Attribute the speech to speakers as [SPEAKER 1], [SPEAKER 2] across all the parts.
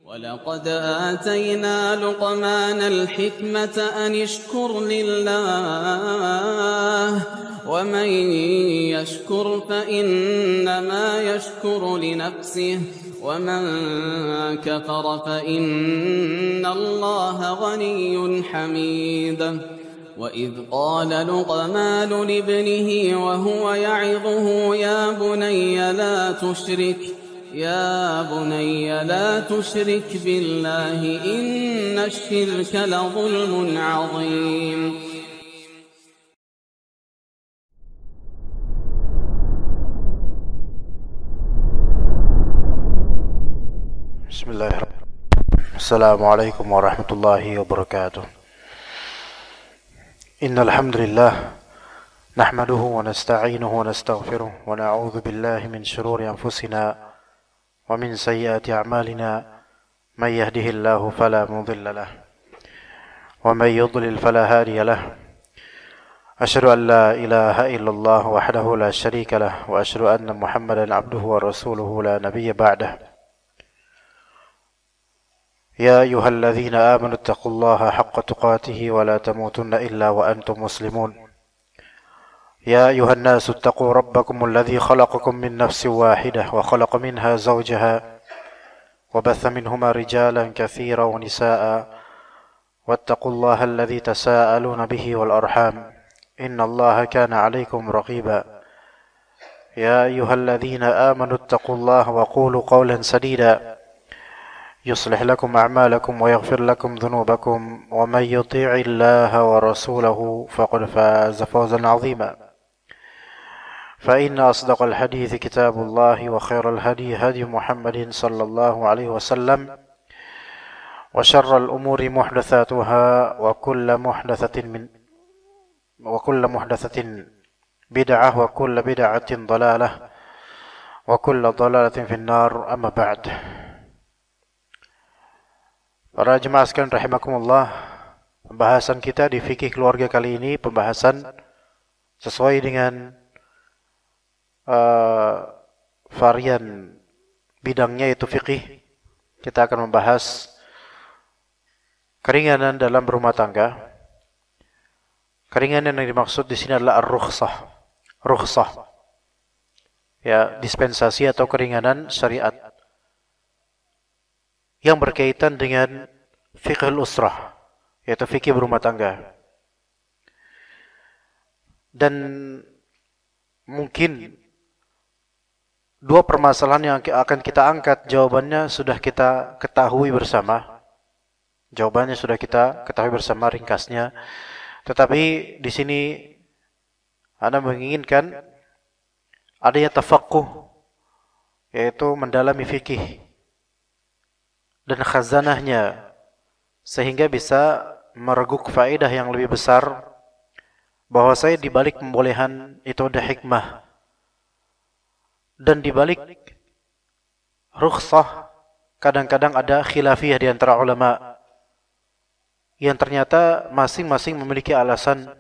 [SPEAKER 1] ولقد آتينا لقمان الحكمة أن اشكر لله ومن يشكر فإنما يشكر لنفسه ومن كفر فإن الله غني حميد وإذ قال لقمان لابنه وهو يعظه يا بني لا تشرك بالله إن الشرك لظلم عظيم.
[SPEAKER 2] بسم الله الرحمن الرحيم. السلام عليكم ورحمة الله وبركاته. إن الحمد لله نحمده ونستعينه ونستغفره ونعوذ بالله من شرور أنفسنا ومن سيئات أعمالنا من يهده الله فلا مضل له ومن يضلل فلا هادي له أشهد أن لا إله إلا الله وحده لا شريك له وأشهد أن محمدا عبده ورسوله لا نبي بعده. يا أيها الذين آمنوا اتقوا الله حق تقاته ولا تموتن إلا وأنتم مسلمون. يا أيها الناس اتقوا ربكم الذي خلقكم من نفس واحدة وخلق منها زوجها وبث منهما رجالا كثيرا ونساء واتقوا الله الذي تساءلون به والأرحام إن الله كان عليكم رقيبا. يا أيها الذين آمنوا اتقوا الله وقولوا قولا سديدا يصلح لكم أعمالكم ويغفر لكم ذنوبكم ومن يطيع الله ورسوله فقد فاز فوزا عظيما. فإن أصدق الحديث كتاب الله وخير الهدي هدي محمد صلى الله عليه وسلم وشر الأمور محدثاتها وكل محدثة بدعة وكل بدعة ضلالة وكل ضلالة في النار. أما بعد. Para jemaah sekalian rahimakumullah, pembahasan kita di fikih keluarga kali ini pembahasan sesuai dengan varian bidangnya yaitu fikih. Kita akan membahas keringanan dalam berumah tangga. Keringanan yang dimaksud di sini adalah ar-rukhsah. Rukhsah. Ya, dispensasi atau keringanan syariat yang berkaitan dengan fiqhul usrah, yaitu fikih berumah tangga. Dan mungkin dua permasalahan yang akan kita angkat jawabannya sudah kita ketahui bersama. Jawabannya sudah kita ketahui bersama ringkasnya. Tetapi di sini Anda menginginkan adanya tafaqquh, yaitu mendalami fikih dan khazanahnya sehingga bisa mereguk faedah yang lebih besar bahwa saya di balik pembolehan itu ada hikmah dan di balik rukhsah kadang-kadang ada khilafiyah di antara ulama yang ternyata masing-masing memiliki alasan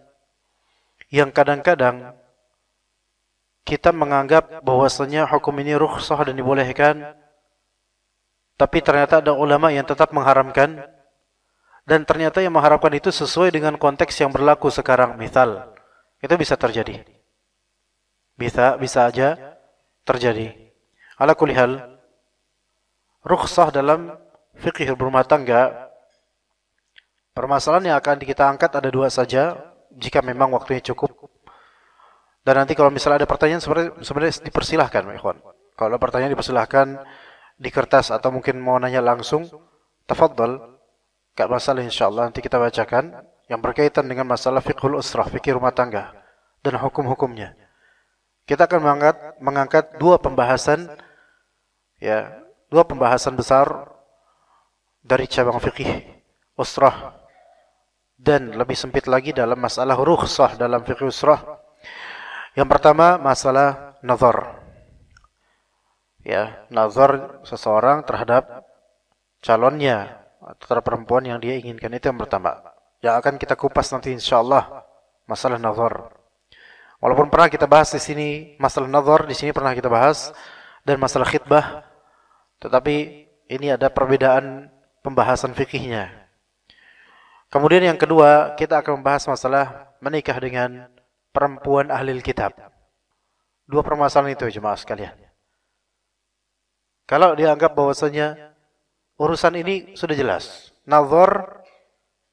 [SPEAKER 2] yang kadang-kadang kita menganggap bahwasanya hukum ini rukhsah dan dibolehkan, tapi ternyata ada ulama yang tetap mengharamkan, dan ternyata yang mengharamkan itu sesuai dengan konteks yang berlaku sekarang. Misal, itu bisa terjadi. Bisa aja terjadi. Ala kulli hal, rukhsah dalam fikih berumah tangga, permasalahan yang akan kita angkat ada dua saja, jika memang waktunya cukup. Dan nanti kalau misalnya ada pertanyaan sebenarnya dipersilahkan, ikhwan. Kalau ada pertanyaan dipersilahkan di kertas atau mungkin mau nanya langsung, tafadhal, gak masalah insyaallah nanti kita bacakan yang berkaitan dengan masalah fiqhul usrah, fikih rumah tangga dan hukum-hukumnya. Kita akan mengangkat dua pembahasan besar dari cabang fikih usrah dan lebih sempit lagi dalam masalah rukhsah dalam fikih usrah. Yang pertama masalah nazar. Ya, nazar seseorang terhadap calonnya atau terhadap perempuan yang dia inginkan, itu yang pertama. Yang akan kita kupas nanti insyaallah masalah nazar. Walaupun pernah kita bahas di sini masalah nazar, di sini pernah kita bahas, dan masalah khitbah, tetapi ini ada perbedaan pembahasan fikihnya. Kemudian yang kedua, kita akan membahas masalah menikah dengan perempuan ahli kitab. Dua permasalahan itu jemaah sekalian. Kalau dianggap bahwasanya urusan ini sudah jelas, nazar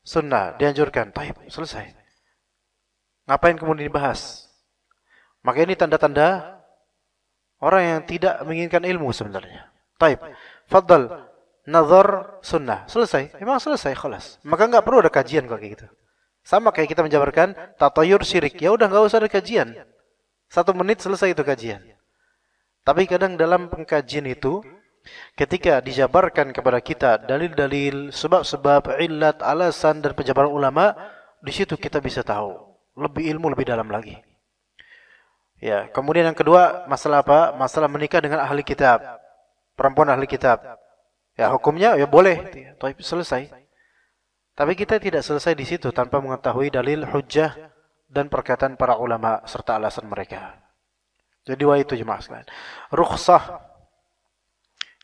[SPEAKER 2] sunnah dianjurkan, taib, selesai. Ngapain kemudian dibahas? Maka ini tanda-tanda orang yang tidak menginginkan ilmu sebenarnya. Taib, faddal, nazar sunnah, selesai. Memang selesai, khalas. Maka enggak perlu ada kajian kalau kayak gitu. Sama kayak kita menjabarkan tatayur syirik, ya udah enggak usah ada kajian. 1 menit selesai itu kajian. Tapi kadang dalam pengkajian itu, ketika dijabarkan kepada kita dalil-dalil, sebab-sebab, illat, alasan dan penjabaran ulama, di situ kita bisa tahu lebih ilmu lebih dalam lagi. Ya, kemudian yang kedua, masalah apa? Masalah menikah dengan ahli kitab, perempuan ahli kitab. Ya, hukumnya ya boleh, tapi selesai. Tapi kita tidak selesai di situ tanpa mengetahui dalil, hujjah dan perkataan para ulama serta alasan mereka. Jadi dua itu jemaah sekalian. Rukhsah.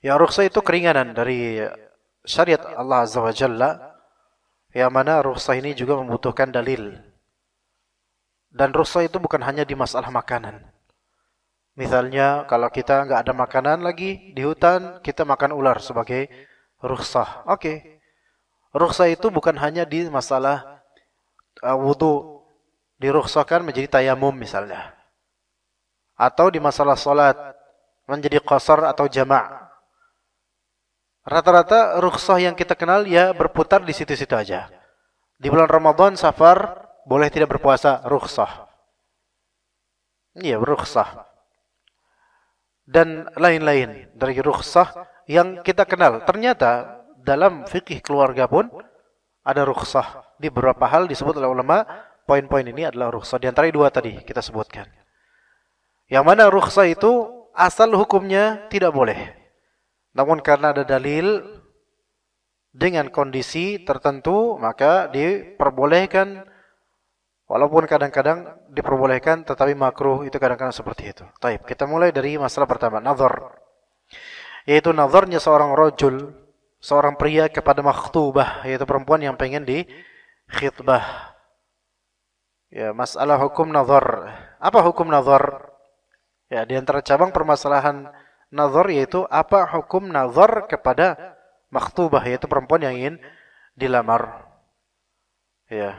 [SPEAKER 2] Ya, rukhsah itu keringanan dari syariat Allah Azza wa Jalla. Yang mana rukhsah ini juga membutuhkan dalil. Dan rukhsah itu bukan hanya di masalah makanan. Misalnya kalau kita nggak ada makanan lagi di hutan, kita makan ular sebagai rukhsah. Oke. Rukhsah itu bukan hanya di masalah wudu, dirukhsahkan menjadi tayamum misalnya. Atau di masalah salat menjadi qasar atau jama'. Rata-rata rukhsah yang kita kenal ya berputar di situ-situ aja. Di bulan Ramadan, Safar, boleh tidak berpuasa, rukhsah. Iya, rukhsah. Dan lain-lain dari rukhsah yang kita kenal. Ternyata dalam fikih keluarga pun ada rukhsah. Di beberapa hal disebut oleh ulama, poin-poin ini adalah rukhsah. Di antara dua tadi kita sebutkan. Yang mana rukhsah itu asal hukumnya tidak boleh. Namun karena ada dalil dengan kondisi tertentu, maka diperbolehkan. Walaupun kadang-kadang diperbolehkan, tetapi makruh itu kadang-kadang seperti itu. Taib, kita mulai dari masalah pertama, nazar. Yaitu nazarnya seorang rajul, seorang pria kepada makhtubah, yaitu perempuan yang pengen di khitbah. Ya, masalah hukum nazar. Apa hukum nazar? Ya, di antara cabang permasalahan nazar yaitu apa hukum nazar kepada makhtubah, yaitu perempuan yang ingin dilamar. Ya.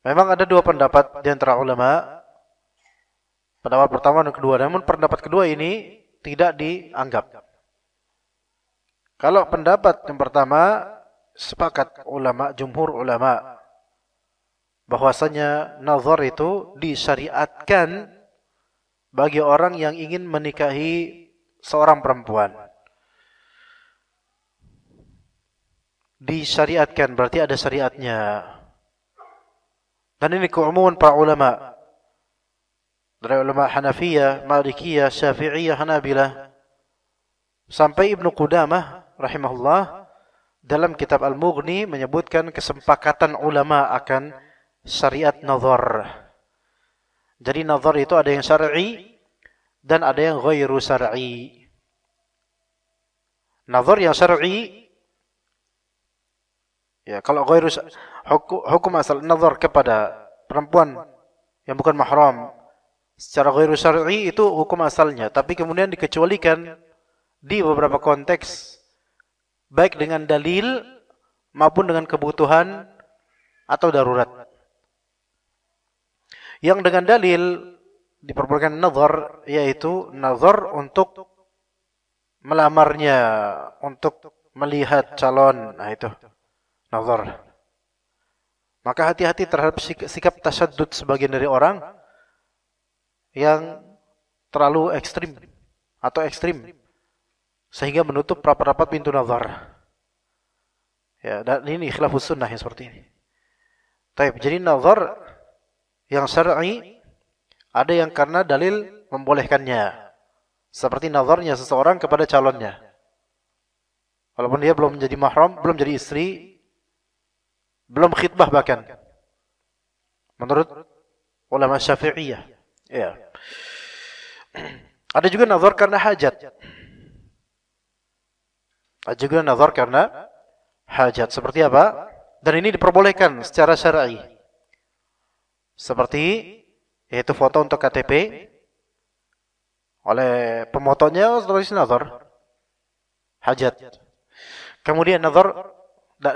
[SPEAKER 2] Memang ada dua pendapat di antara ulama. Pendapat pertama dan kedua. Namun pendapat kedua ini tidak dianggap. Kalau pendapat yang pertama, sepakat ulama, jumhur ulama, bahwasanya nazar itu disyariatkan bagi orang yang ingin menikahi seorang perempuan. Disyariatkan berarti ada syariatnya. Dan ini keumuman para ulama. Dari ulama Hanafiyah, Malikiyah, Syafi'iyah, Hanabilah. Sampai Ibnu Qudamah rahimahullah dalam kitab Al-Mughni menyebutkan kesepakatan ulama akan syariat nazar. Jadi nazar itu ada yang syar'i dan ada yang ghairu syar'i. Nazar yang syar'i, ya kalau ghairu hukum asal nazar kepada perempuan yang bukan mahram secara ghairu syar'i itu hukum asalnya, tapi kemudian dikecualikan di beberapa konteks, baik dengan dalil maupun dengan kebutuhan atau darurat. Yang dengan dalil diperbolehkan nazar, yaitu nazar untuk melamarnya, untuk melihat calon. Nah itu nazar. Maka hati-hati terhadap sikap tasyaddud sebagian dari orang yang terlalu ekstrim atau ekstrim sehingga menutup rapat-rapat pintu nazar. Ya, dan ini khilafus sunnah yang seperti ini. Taib, jadi nazar yang syar'i ada yang karena dalil membolehkannya. Seperti nazarnya seseorang kepada calonnya. Walaupun dia belum menjadi mahram, belum jadi istri, belum khitbah bahkan. Menurut ulama Syafi'iyah. Ya. Ada juga nazar karena hajat. Juga nazar karena hajat. Seperti apa? Dan ini diperbolehkan secara syar'i. Seperti yaitu foto untuk KTP oleh pemotonya tulis nazar hajat. Kemudian nazar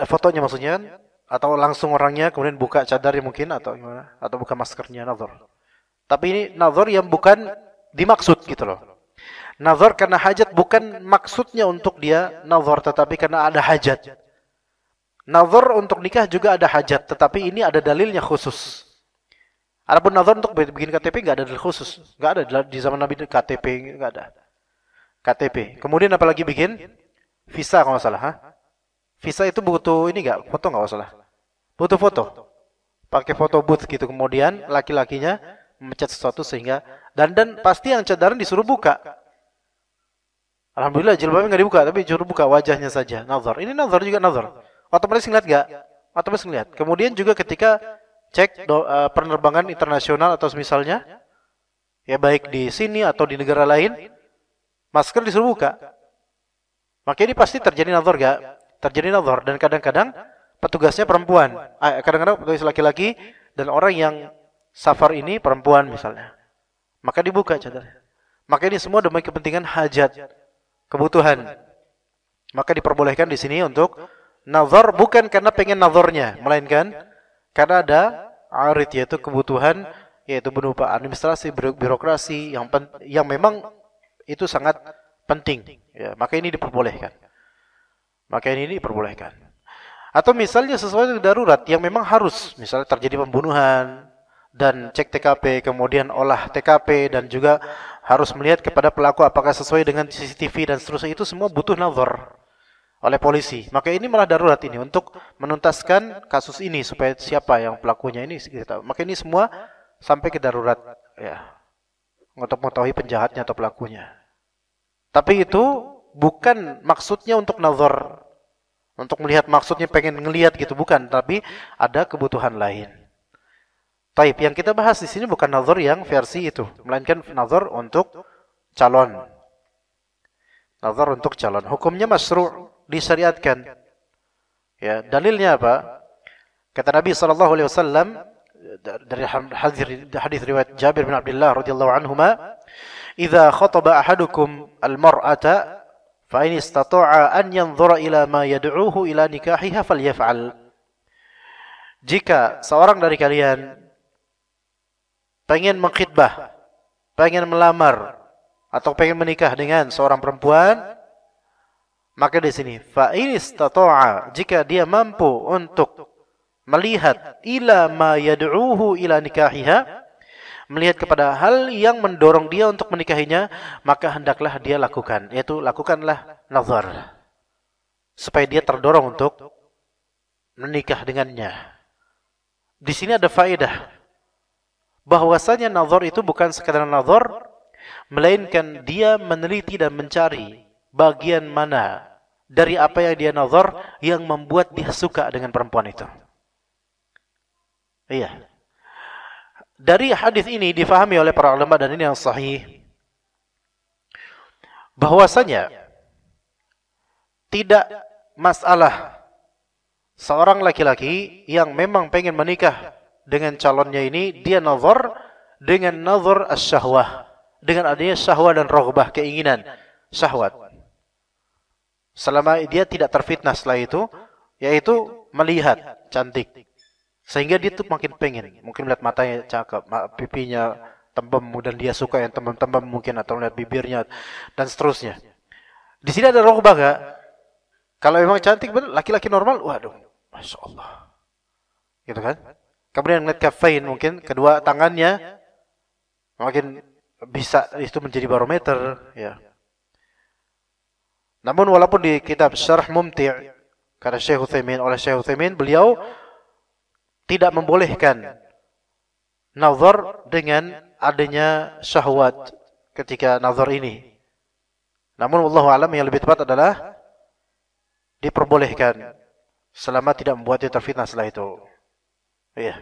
[SPEAKER 2] fotonya maksudnya kan, atau langsung orangnya kemudian buka cadarnya mungkin atau gimana, atau buka maskernya nazar. Tapi ini nazar yang bukan dimaksud gitu loh. Nazar karena hajat bukan maksudnya untuk dia nazar, tetapi karena ada hajat. Nazar untuk nikah juga ada hajat, tetapi ini ada dalilnya khusus. Adapun nazar untuk bikin KTP nggak ada dalil khusus, nggak ada di zaman Nabi KTP nggak ada. KTP. Kemudian apalagi bikin visa kalau nggak salah, ha? Visa itu butuh ini nggak? Foto nggak salah? Butuh foto. Pakai foto booth gitu. Kemudian laki-lakinya memecat sesuatu sehingga dan pasti yang cadaran disuruh buka. Alhamdulillah jilbabnya nggak dibuka, tapi disuruh buka wajahnya saja. Nazar. Ini nazar juga nazar. Otomatis ngeliat nggak? Otomatis ngeliat. Kemudian juga ketika cek penerbangan internasional atau misalnya, ya baik di sini atau di negara lain, masker disuruh buka. Maka ini pasti terjadi nazar nggak? Terjadi nazar. Dan kadang-kadang petugasnya perempuan. Kadang-kadang petugas laki-laki dan orang yang safar ini perempuan misalnya. Maka dibuka cadarnya. Maka ini semua demi kepentingan hajat, kebutuhan. Maka diperbolehkan di sini untuk nazar bukan karena pengen nazarnya, melainkan karena ada arid, yaitu kebutuhan, yaitu berupa administrasi, birokrasi yang memang itu sangat penting. Ya, maka ini diperbolehkan. Atau misalnya sesuatu yang darurat yang memang harus, misalnya terjadi pembunuhan dan cek TKP, kemudian olah TKP dan juga harus melihat kepada pelaku apakah sesuai dengan CCTV dan seterusnya, itu semua butuh nazar oleh polisi. Maka ini malah darurat ini untuk menuntaskan kasus ini supaya siapa yang pelakunya ini kita tahu. Maka ini semua sampai ke darurat ya. Untuk mengetahui penjahatnya atau pelakunya. Tapi itu bukan maksudnya untuk nazar. Untuk melihat maksudnya pengen ngelihat gitu bukan, tapi ada kebutuhan lain. Taib, yang kita bahas di sini bukan nazar yang versi itu, melainkan nazar untuk calon. Nazar untuk calon. Hukumnya masyru', disyariatkan. Ya, dalilnya apa? Kata Nabi sallallahu alaihi wasallam dari hadis riwayat Jabir bin Abdullah radhiyallahu anhuma, "Idza khataba ahadukum al-mar'ata fa in istata'a an yanzura ila ma yad'uhu ila nikahiha falyaf'al." Jika seorang dari kalian pengen mengkhitbah, pengen melamar atau pengen menikah dengan seorang perempuan, maka di sini fa in istata'a, jika dia mampu untuk melihat ila ma yad'uhu ila nikahiha, melihat kepada hal yang mendorong dia untuk menikahinya, maka hendaklah dia lakukan, yaitu lakukanlah nazar supaya dia terdorong untuk menikah dengannya. Di sini ada faedah bahwasanya nazar itu bukan sekadar nazar, melainkan dia meneliti dan mencari bagian mana dari apa yang dia nazar yang membuat dia suka dengan perempuan itu. Iya. Dari hadis ini difahami oleh para ulama, dan ini yang sahih, bahwasanya tidak masalah seorang laki-laki yang memang pengen menikah dengan calonnya ini, dia nazar dengan nazar as-syahwah, dengan adanya syahwat dan raghbah, keinginan syahwat. Selama dia tidak terfitnah setelah itu, yaitu melihat cantik, sehingga dia tuh makin pengen, mungkin melihat matanya cakep, pipinya tembem, dan dia suka yang tembem-tembem mungkin, atau melihat bibirnya dan seterusnya. Di sini ada raghbah enggak? Kalau memang cantik benar, laki-laki normal, waduh, masya Allah, gitu kan? Kemudian melihat kafain, mungkin kedua tangannya, makin bisa itu menjadi barometer, ya. Namun walaupun di kitab Syarh Mumti' kata Syekh Utsaimin, beliau tidak membolehkan nazar dengan adanya syahwat ketika nazar ini. Namun wallahu a'lam, yang lebih tepat adalah diperbolehkan selama tidak membuatnya terfitnah setelah itu. Iya.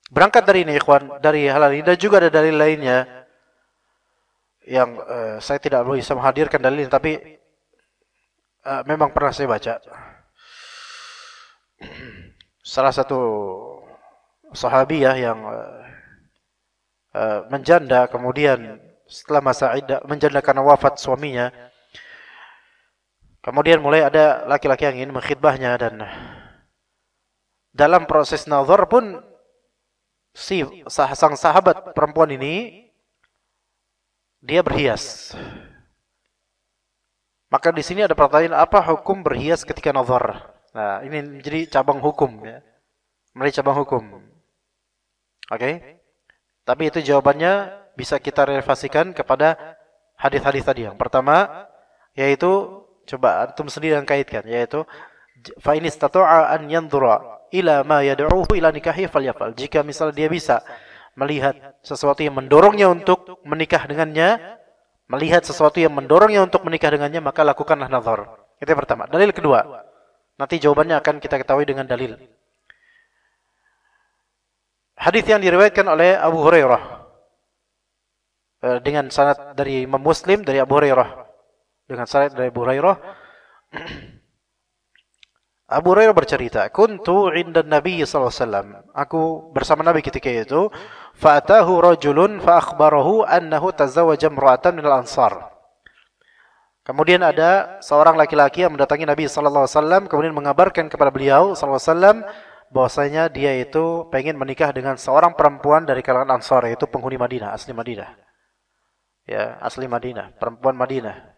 [SPEAKER 2] Berangkat dari ini ikhwan, dari hal ini, dan juga ada dalil lainnya yang saya tidak bisa menghadirkan dalil, tapi memang pernah saya baca. Salah satu sahabiyah yang menjanda, kemudian setelah masa iddah menjanda karena wafat suaminya, kemudian mulai ada laki-laki yang ingin mengkhidbahnya, dan dalam proses nazar pun sang sahabat perempuan ini dia berhias. Maka di sini ada pertanyaan, apa hukum berhias ketika nazar? Nah, ini menjadi cabang hukum ya. Menjadi cabang hukum. Oke? Tapi itu jawabannya bisa kita relevasikan kepada hadis-hadis tadi. Yang pertama yaitu, coba antum sendiri yang kaitkan, yaitu fa in istata'a an yanzura ila ma yad'uhu ila nikahi falyafal. Jika misalnya dia bisa melihat sesuatu yang mendorongnya untuk menikah dengannya, maka lakukanlah nazar. Itu yang pertama. Dalil kedua, nanti jawabannya akan kita ketahui dengan dalil. Hadis yang diriwayatkan oleh Abu Hurairah dengan sanad dari Imam Muslim dari Abu Hurairah, dengan sanad dari Abu Hurairah. Abu Hurairah bercerita, kuntu 'inda Nabi sallallahu alaihi wasallam. Aku bersama Nabi ketika itu, fa'atahu rajulun fa akhbarahu annahu tazawwaja imra'atan minal ansar. Kemudian ada seorang laki-laki yang mendatangi Nabi sallallahu alaihi wasallam, kemudian mengabarkan kepada beliau sallallahu alaihi wasallam bahwasanya dia itu pengen menikah dengan seorang perempuan dari kalangan Ansar, yaitu penghuni Madinah, asli Madinah. Ya, asli Madinah, perempuan Madinah.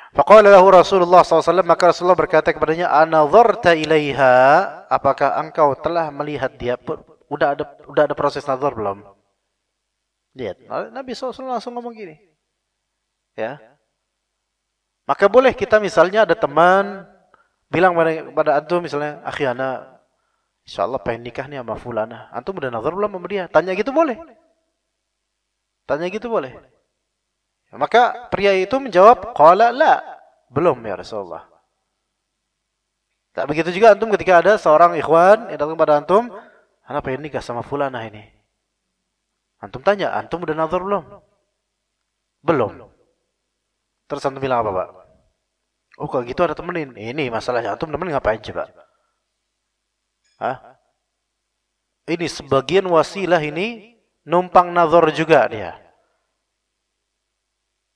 [SPEAKER 2] Faqala lahu Rasulullah SAW, maka Rasulullah berkata kepadanya, anadharta ilaiha, apakah engkau telah melihat dia? Udah ada proses nazar belum? Lihat, Nabi SAW langsung ngomong gini. Ya. Maka boleh kita misalnya ada teman bilang pada antum misalnya, akhi ana insyaallah pengen nikah nih sama fulana. Antum udah nazar belum sama dia? Tanya gitu boleh. Maka pria itu menjawab, qala la, belum ya Rasulullah. Tak begitu juga antum ketika ada seorang ikhwan yang datang pada antum, ana pengen nikah sama fulana ini. Antum tanya, antum udah nazar belum? Belum. Terus antum bilang apa, Pak? Oh, kalau gitu ada temenin. Ini masalahnya, antum temenin ngapain coba? Hah? Ini sebagian wasilah ini numpang nazar juga dia.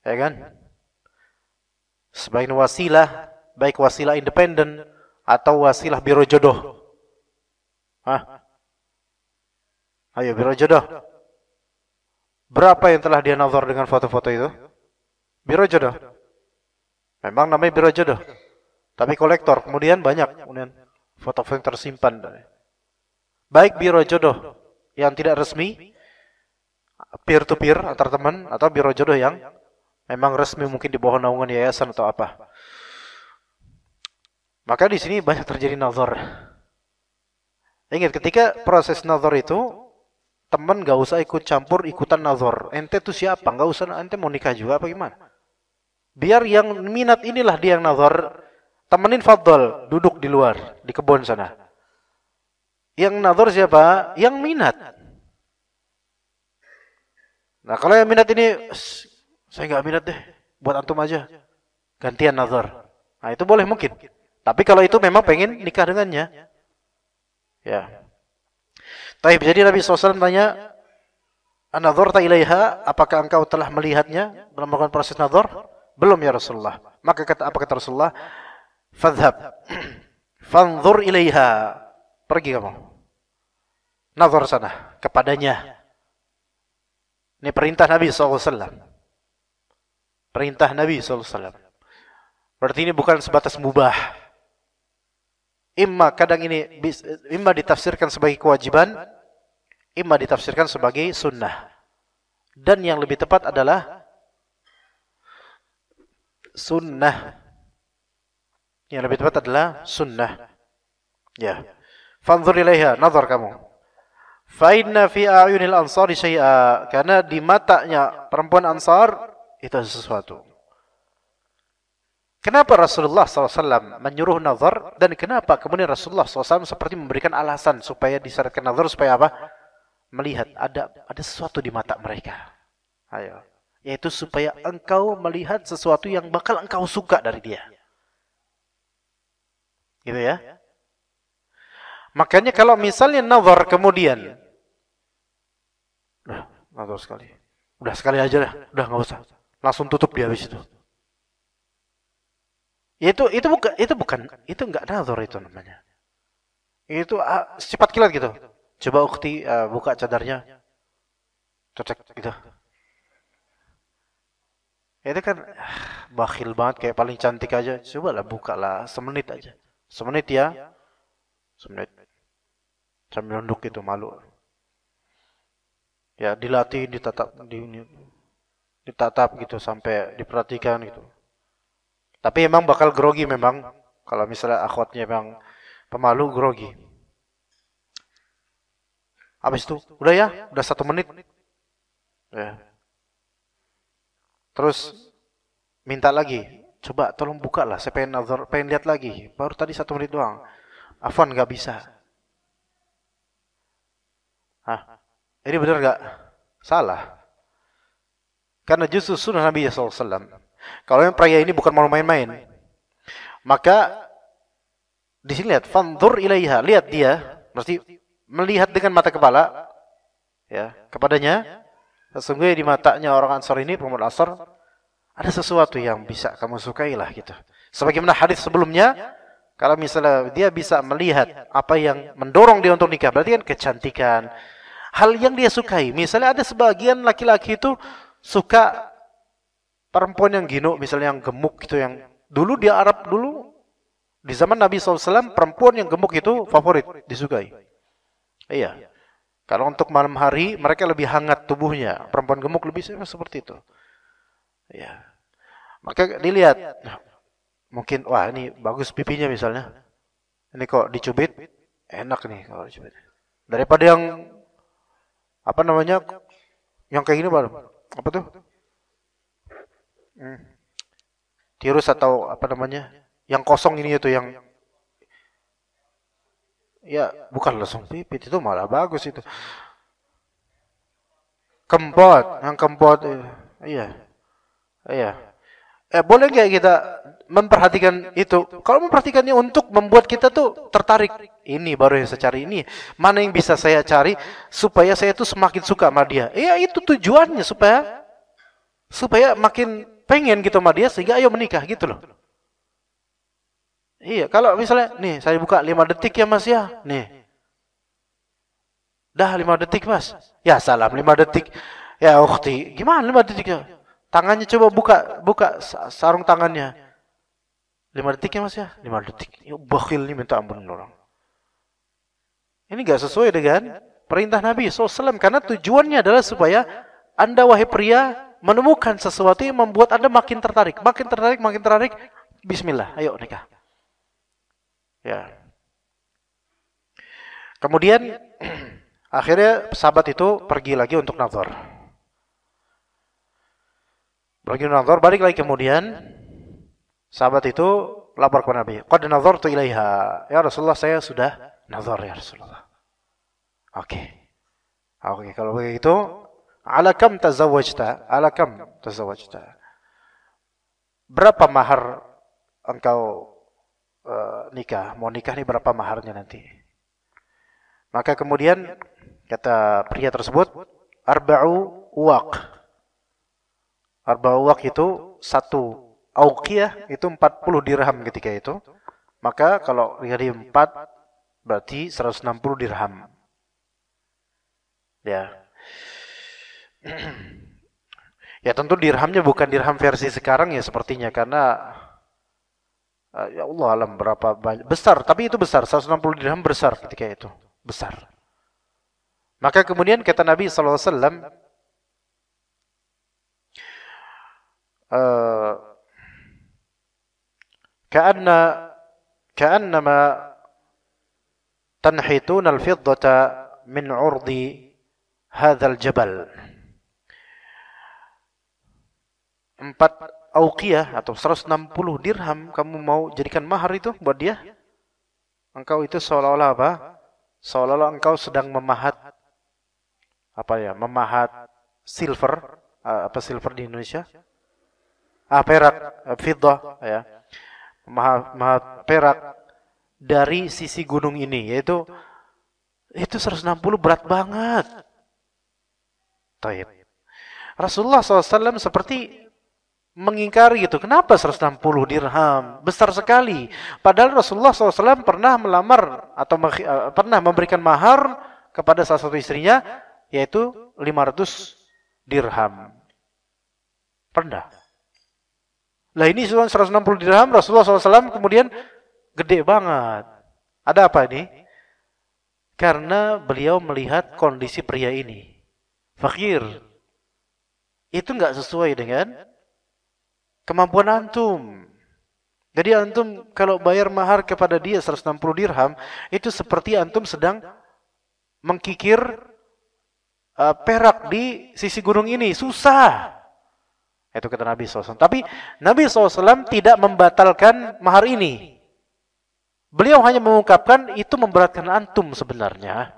[SPEAKER 2] Ya kan? Sebagian wasilah, baik wasilah independen atau wasilah biro jodoh. Hah? Ayo biro jodoh. Berapa yang telah dia nazar dengan foto-foto itu? Biro jodoh. Memang namanya biro jodoh. Tapi kolektor, kemudian banyak kemudian foto-foto yang tersimpan. Baik biro jodoh yang tidak resmi, peer to peer antar teman, atau biro jodoh yang memang resmi, mungkin di bawah naungan yayasan atau apa. Maka di sini banyak terjadi nazar. Ingat, ketika proses nazar itu, teman gak usah ikut campur ikutan nazar. Ente tuh siapa? Gak usah, ente mau nikah juga apa gimana? Biar yang minat inilah dia yang nazar. Temenin fadl, duduk di luar, di kebun sana. Yang nazar siapa? Yang minat. Nah, kalau yang minat ini, saya nggak minat deh, buat antum aja, gantian nazar. Nah, itu boleh mungkin. Tapi kalau itu memang pengen nikah dengannya, ya. Tapi jadi Nabi SAW tanya, anadharta ilaiha, apakah engkau telah melihatnya dalam melakukan proses nazar? Belum ya Rasulullah. Maka apa kata Rasulullah? Fadhhab, fanzur ilaiha, pergi kamu, nazar sana kepadanya. Ini perintah Nabi SAW. Perintah Nabi SAW. Berarti ini bukan sebatas mubah. Kadang ini imma ditafsirkan sebagai kewajiban, imma ditafsirkan sebagai sunnah. Dan yang lebih tepat adalah sunnah. Yang lebih tepat adalah sunnah. Ya. Fanzur ilaiha, nazar kamu. Fa inna fi a'yunil ansari syai'a, karena di matanya perempuan Ansar itu ada sesuatu. Kenapa Rasulullah SAW menyuruh nazar, dan kenapa kemudian Rasulullah SAW seperti memberikan alasan supaya disyaratkan nazar, supaya apa? Melihat ada sesuatu di mata mereka. Ayo, yaitu supaya engkau melihat sesuatu yang bakal engkau suka dari dia. Gitu ya. Makanya kalau misalnya nazar kemudian, nazar sekali. Udah sekali aja lah, udah nggak usah. Langsung tutup dia habis itu. Itu enggak nazar itu namanya. Itu sifat kilat gitu. Coba ukhti buka cadarnya. Cocok gitu. Itu kan bakhil banget kayak paling cantik aja. Cobalah bukalah semenit aja. Semenit ya. Semenit. Sambil nunduk itu malu. Ya dilatih, ditatap gitu sampai diperhatikan gitu. Tapi emang bakal grogi memang kalau misalnya akhwatnya memang pemalu grogi. Habis itu udah ya, udah 1 menit. Ya. Terus minta lagi, coba tolong buka lah, saya pengen lihat lagi. Baru tadi 1 menit doang. Afwan nggak bisa. Ini benar nggak? Salah. Karena justru sunnah Nabi SAW. Kalau yang pria ini bukan mau main-main, maka di sini lihat, fanzur ilaiha, lihat dia, mesti melihat dengan mata kepala, ya, kepadanya. Sesungguhnya di matanya orang Ansar ini, pemuda Ansar, ada sesuatu yang bisa kamu sukai lah gitu. Sebagaimana hadis sebelumnya, kalau misalnya dia bisa melihat apa yang mendorong dia untuk nikah, berarti kan kecantikan, hal yang dia sukai. Misalnya ada sebagian laki-laki itu suka perempuan yang gino, misalnya yang gemuk gitu, yang dulu di Arab dulu, di zaman Nabi SAW, perempuan yang gemuk itu favorit, disukai. Iya. Kalau untuk malam hari, mereka lebih hangat tubuhnya. Perempuan gemuk lebih seperti itu. Iya. Maka dilihat, mungkin, wah ini bagus pipinya misalnya. Ini kok dicubit, enak nih kalau dicubit. Daripada yang, apa namanya, yang kayak gini baru. Apa tuh? Tirus atau apa namanya? Yang kosong ini itu yang, ya bukan langsung pipit, itu malah bagus itu. Kempot, yang kempot, iya, iya. Boleh nggak kita memperhatikan itu? Kalau memperhatikannya untuk membuat kita tuh tertarik, ini baru yang saya cari ini. Mana yang bisa saya cari supaya saya tuh semakin suka sama dia? Iya itu tujuannya supaya makin pengen gitu sama dia sehingga ayo menikah gitu loh. Iya, kalau misalnya nih saya buka 5 detik ya Mas ya. Nih. Dah 5 detik Mas. Ya salam 5 detik. Ya ukhti, gimana 5 detik ya? Tangannya coba buka sarung tangannya. 5 detik ya Mas ya? 5 detik. Ya bakhil nih minta ampun orang. Ini enggak sesuai dengan perintah Nabi SAW karena tujuannya adalah supaya Anda wahai pria menemukan sesuatu yang membuat Anda makin tertarik. Makin tertarik. Bismillah, ayo nikah. Ya. Kemudian akhirnya sahabat itu pergi lagi untuk nazar. Balik lagi kemudian sahabat itu lapor kepada Nabi. Qad nazartu ilaiha. Ya Rasulullah, saya sudah nazar ya Rasulullah. Oke, kalau begitu, ala kam tazawwajta? Berapa mahar engkau nikah? Mau nikah nih berapa maharnya nanti? Maka kemudian kata pria tersebut, arba'u uwaq. Arba'u uwaq itu 1 auqiyah itu 40 dirham ketika itu. Maka kalau dikali 4 berarti 160 dirham. Ya. Ya tentu dirhamnya bukan dirham versi sekarang ya sepertinya karena ya Allah alam berapa banyak, besar, tapi itu besar, 160 dirham besar ketika itu, besar. Maka kemudian kata Nabi SAW, ka'annama tanhituna al-fiddata min 'urdi hadzal jabal. 4 auqiyah atau 160 dirham kamu mau jadikan mahar itu buat dia? Engkau itu seolah-olah apa? Seolah-olah engkau sedang memahat apa ya? Memahat silver, apa silver di Indonesia? Perak, fiddah ya. Memahat perak dari sisi gunung ini, yaitu itu 160 berat banget. Taib. Rasulullah SAW seperti mengingkari gitu. Kenapa 160 dirham? Besar sekali. Padahal Rasulullah SAW pernah melamar atau pernah memberikan mahar kepada salah satu istrinya, yaitu 500 dirham. Pernah. Lah ini 160 dirham, Rasulullah SAW kemudian gede banget. Ada apa ini? Karena beliau melihat kondisi pria ini. Fakir. Itu enggak sesuai dengan kemampuan antum. Jadi antum kalau bayar mahar kepada dia 160 dirham, itu seperti antum sedang mengkikir perak di sisi gunung ini. Susah. Itu kata Nabi SAW. Tapi Nabi SAW tidak membatalkan mahar ini. Beliau hanya mengungkapkan itu memberatkan antum sebenarnya.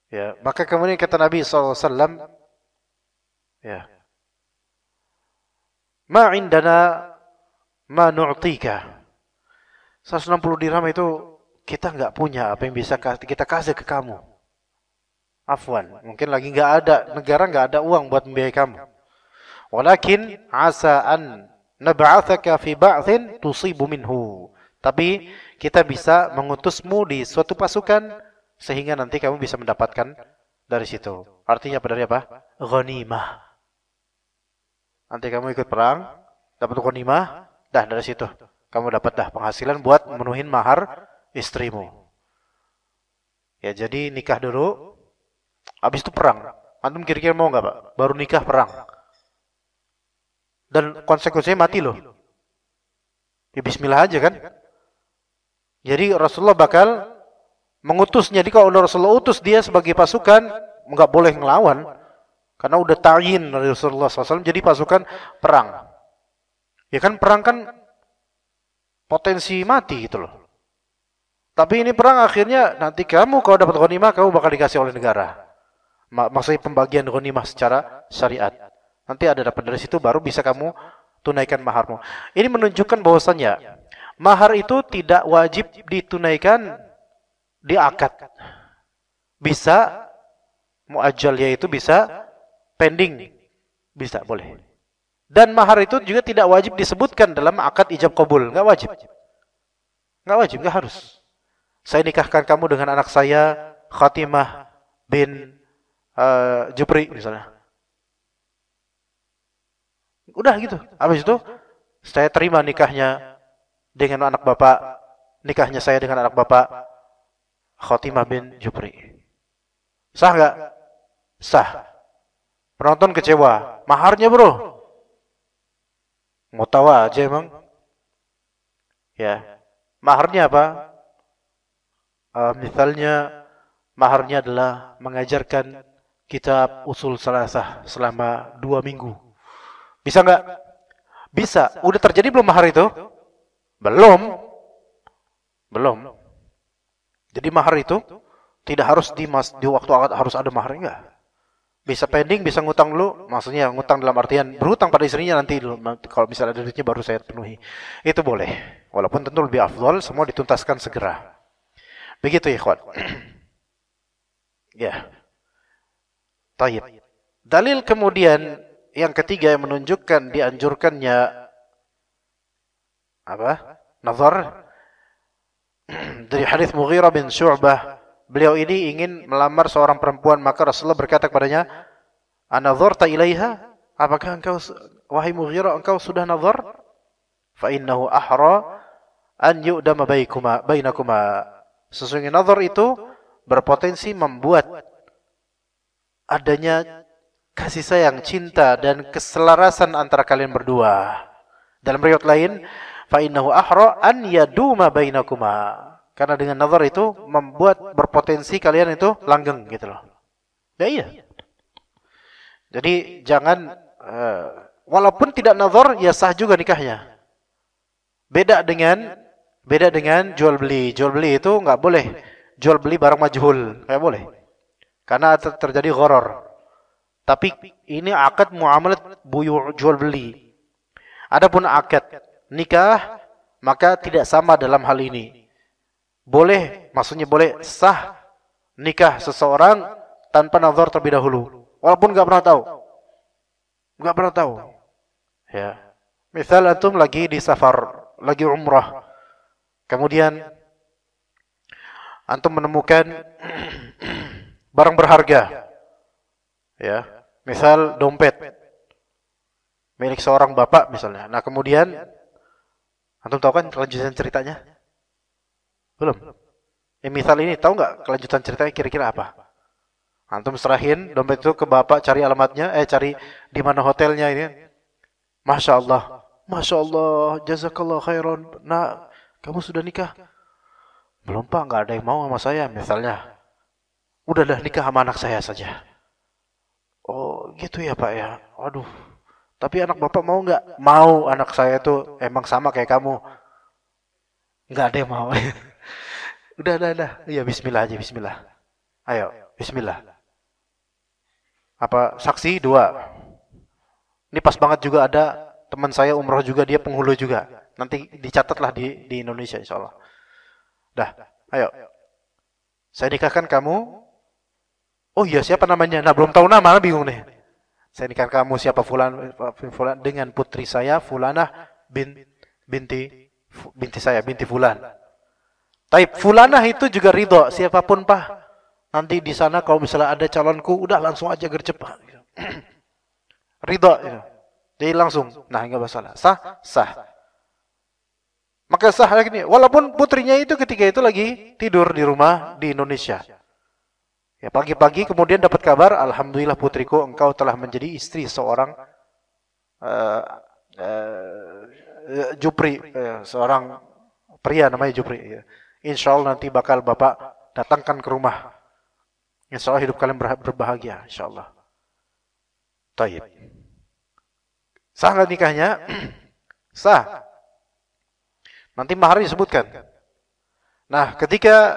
[SPEAKER 2] Ya, maka kemudian kata Nabi SAW, ya, ma indana ma nu'tika. 160 dirham itu kita enggak punya apa yang bisa kita kasih ke kamu. Afwan, mungkin lagi enggak ada, negara enggak ada uang buat membiayai kamu. Walakin asa an nab'atsaka fi ba'thin tusibu minhu. Tapi kita bisa mengutusmu di suatu pasukan sehingga nanti kamu bisa mendapatkan dari situ. Artinya dari apa? Ghanimah. Nanti kamu ikut perang, dapat ghanimah, dah dari situ kamu dapat dah penghasilan buat memenuhi mahar istrimu. Ya, jadi nikah dulu, habis itu perang. Antum kira-kira mau enggak, Pak? Baru nikah perang. Dan konsekuensinya mati loh. Ya bismillah aja kan. Jadi Rasulullah bakal mengutusnya. Jadi kalau Rasulullah utus dia sebagai pasukan, enggak boleh ngelawan. Karena udah ta'yin dari Rasulullah SAW jadi pasukan perang. Ya kan perang kan potensi mati gitu loh. Tapi ini perang akhirnya nanti kamu kalau dapat ghanimah kamu bakal dikasih oleh negara. Maksudnya pembagian ghanimah secara syariat. Nanti ada dapat dari situ baru bisa kamu tunaikan maharmu. Ini menunjukkan bahwasannya mahar itu tidak wajib ditunaikan di akad. Bisa muajjal, yaitu bisa pending. Bisa, boleh. Dan mahar itu juga tidak wajib disebutkan dalam akad ijab qabul. Enggak wajib. Enggak wajib, enggak harus. Saya nikahkan kamu dengan anak saya, Khatimah bin Jupri misalnya. Udah gitu. Habis itu saya terima nikahnya dengan anak bapak, nikahnya saya dengan anak bapak Khatimah bin Jupri. Sah enggak? Sah. Penonton kecewa. Maharnya, bro. Mau tahu aja emang. Ya. Maharnya apa? Misalnya maharnya adalah mengajarkan kitab usul salasah selama 2 minggu. Bisa enggak? Bisa. Udah terjadi belum mahar itu? Belum. Belum. Jadi mahar itu tidak harus di waktu akad harus ada mahar, enggak. Bisa pending, bisa ngutang dulu. Maksudnya ngutang dalam artian berhutang pada istrinya nanti dulu. Kalau misalnya ada duitnya baru saya penuhi. Itu boleh. Walaupun tentu lebih afdal semua dituntaskan segera. Begitu ya, ikhwan. Ya. Taib. Dalil kemudian yang ketiga yang menunjukkan dianjurkannya apa? Nazar dari hadis Mughirah bin Syu'bah. Beliau ini ingin melamar seorang perempuan, maka Rasulullah berkata kepadanya, "Anadharta ilaiha?" Apakah engkau, wahai Mughirah, engkau sudah nazar? Fa innahu ahra an yu'dama bainakuma. Sesungguhnya nazar itu berpotensi membuat adanya kasih sayang, cinta dan keselarasan antara kalian berdua. Dalam riwayat lain, fa innahu ahra an yaduma bainakuma. Karena dengan nazar itu membuat berpotensi kalian itu langgeng gitu loh. Ya iya. Jadi jangan walaupun tidak nazar ya sah juga nikahnya. Beda dengan jual beli. Jual beli itu enggak boleh jual beli barang majhul, enggak boleh. Karena terjadi gharar. Tapi ini akad muamalat buyu' jual beli. Adapun akad nikah maka tidak sama dalam hal ini. Boleh, maksudnya boleh sah nikah seseorang tanpa nazar terlebih dahulu, walaupun nggak pernah tahu, ya. Misal antum lagi di safar, lagi umrah, kemudian antum menemukan barang berharga, ya, misal dompet milik seorang bapak misalnya. Nah kemudian antum tahu kan kelanjutan ceritanya? Belum. Misal ini tahu nggak kelanjutan ceritanya kira-kira apa? Antum serahin dompet itu ke bapak, cari alamatnya, cari di mana hotelnya ini. Masya Allah, jazakallah khairan. Nah, kamu sudah nikah? Belum pak, nggak ada yang mau sama saya misalnya. Udahlah nikah sama anak saya saja. Oh gitu ya pak ya. Waduh. Tapi anak bapak mau nggak? Mau, anak saya tuh emang sama kayak kamu. Nggak ada yang mau. Udah. Iya bismillah aja, bismillah. Ayo, bismillah. Apa saksi 2? Ini pas banget juga ada teman saya umroh juga, dia penghulu juga. Nanti dicatatlah di Indonesia insya Allah. Dah, ayo. Saya nikahkan kamu. Oh iya, siapa namanya? Nah, belum tahu nama, bingung nih. Saya nikahkan kamu siapa, fulan dengan putri saya Fulanah binti saya, binti fulan. Taib fulanah itu juga ridho, siapapun pak. Nanti di sana kalau misalnya ada calonku, udah langsung aja gercep. Ridho, ya. Jadi langsung, nah nggak masalah, sah. Maka sah lagi, walaupun putrinya itu ketika itu lagi tidur di rumah di Indonesia. Ya pagi-pagi kemudian dapat kabar, alhamdulillah putriku, engkau telah menjadi istri seorang Jupri, seorang pria namanya Jupri. Ya. Insya Allah nanti bakal bapak datangkan ke rumah. Insya Allah hidup kalian berbahagia, insya Allah. Taib. Sah nggak nikahnya? Sah. Nanti mahar disebutkan. Nah, ketika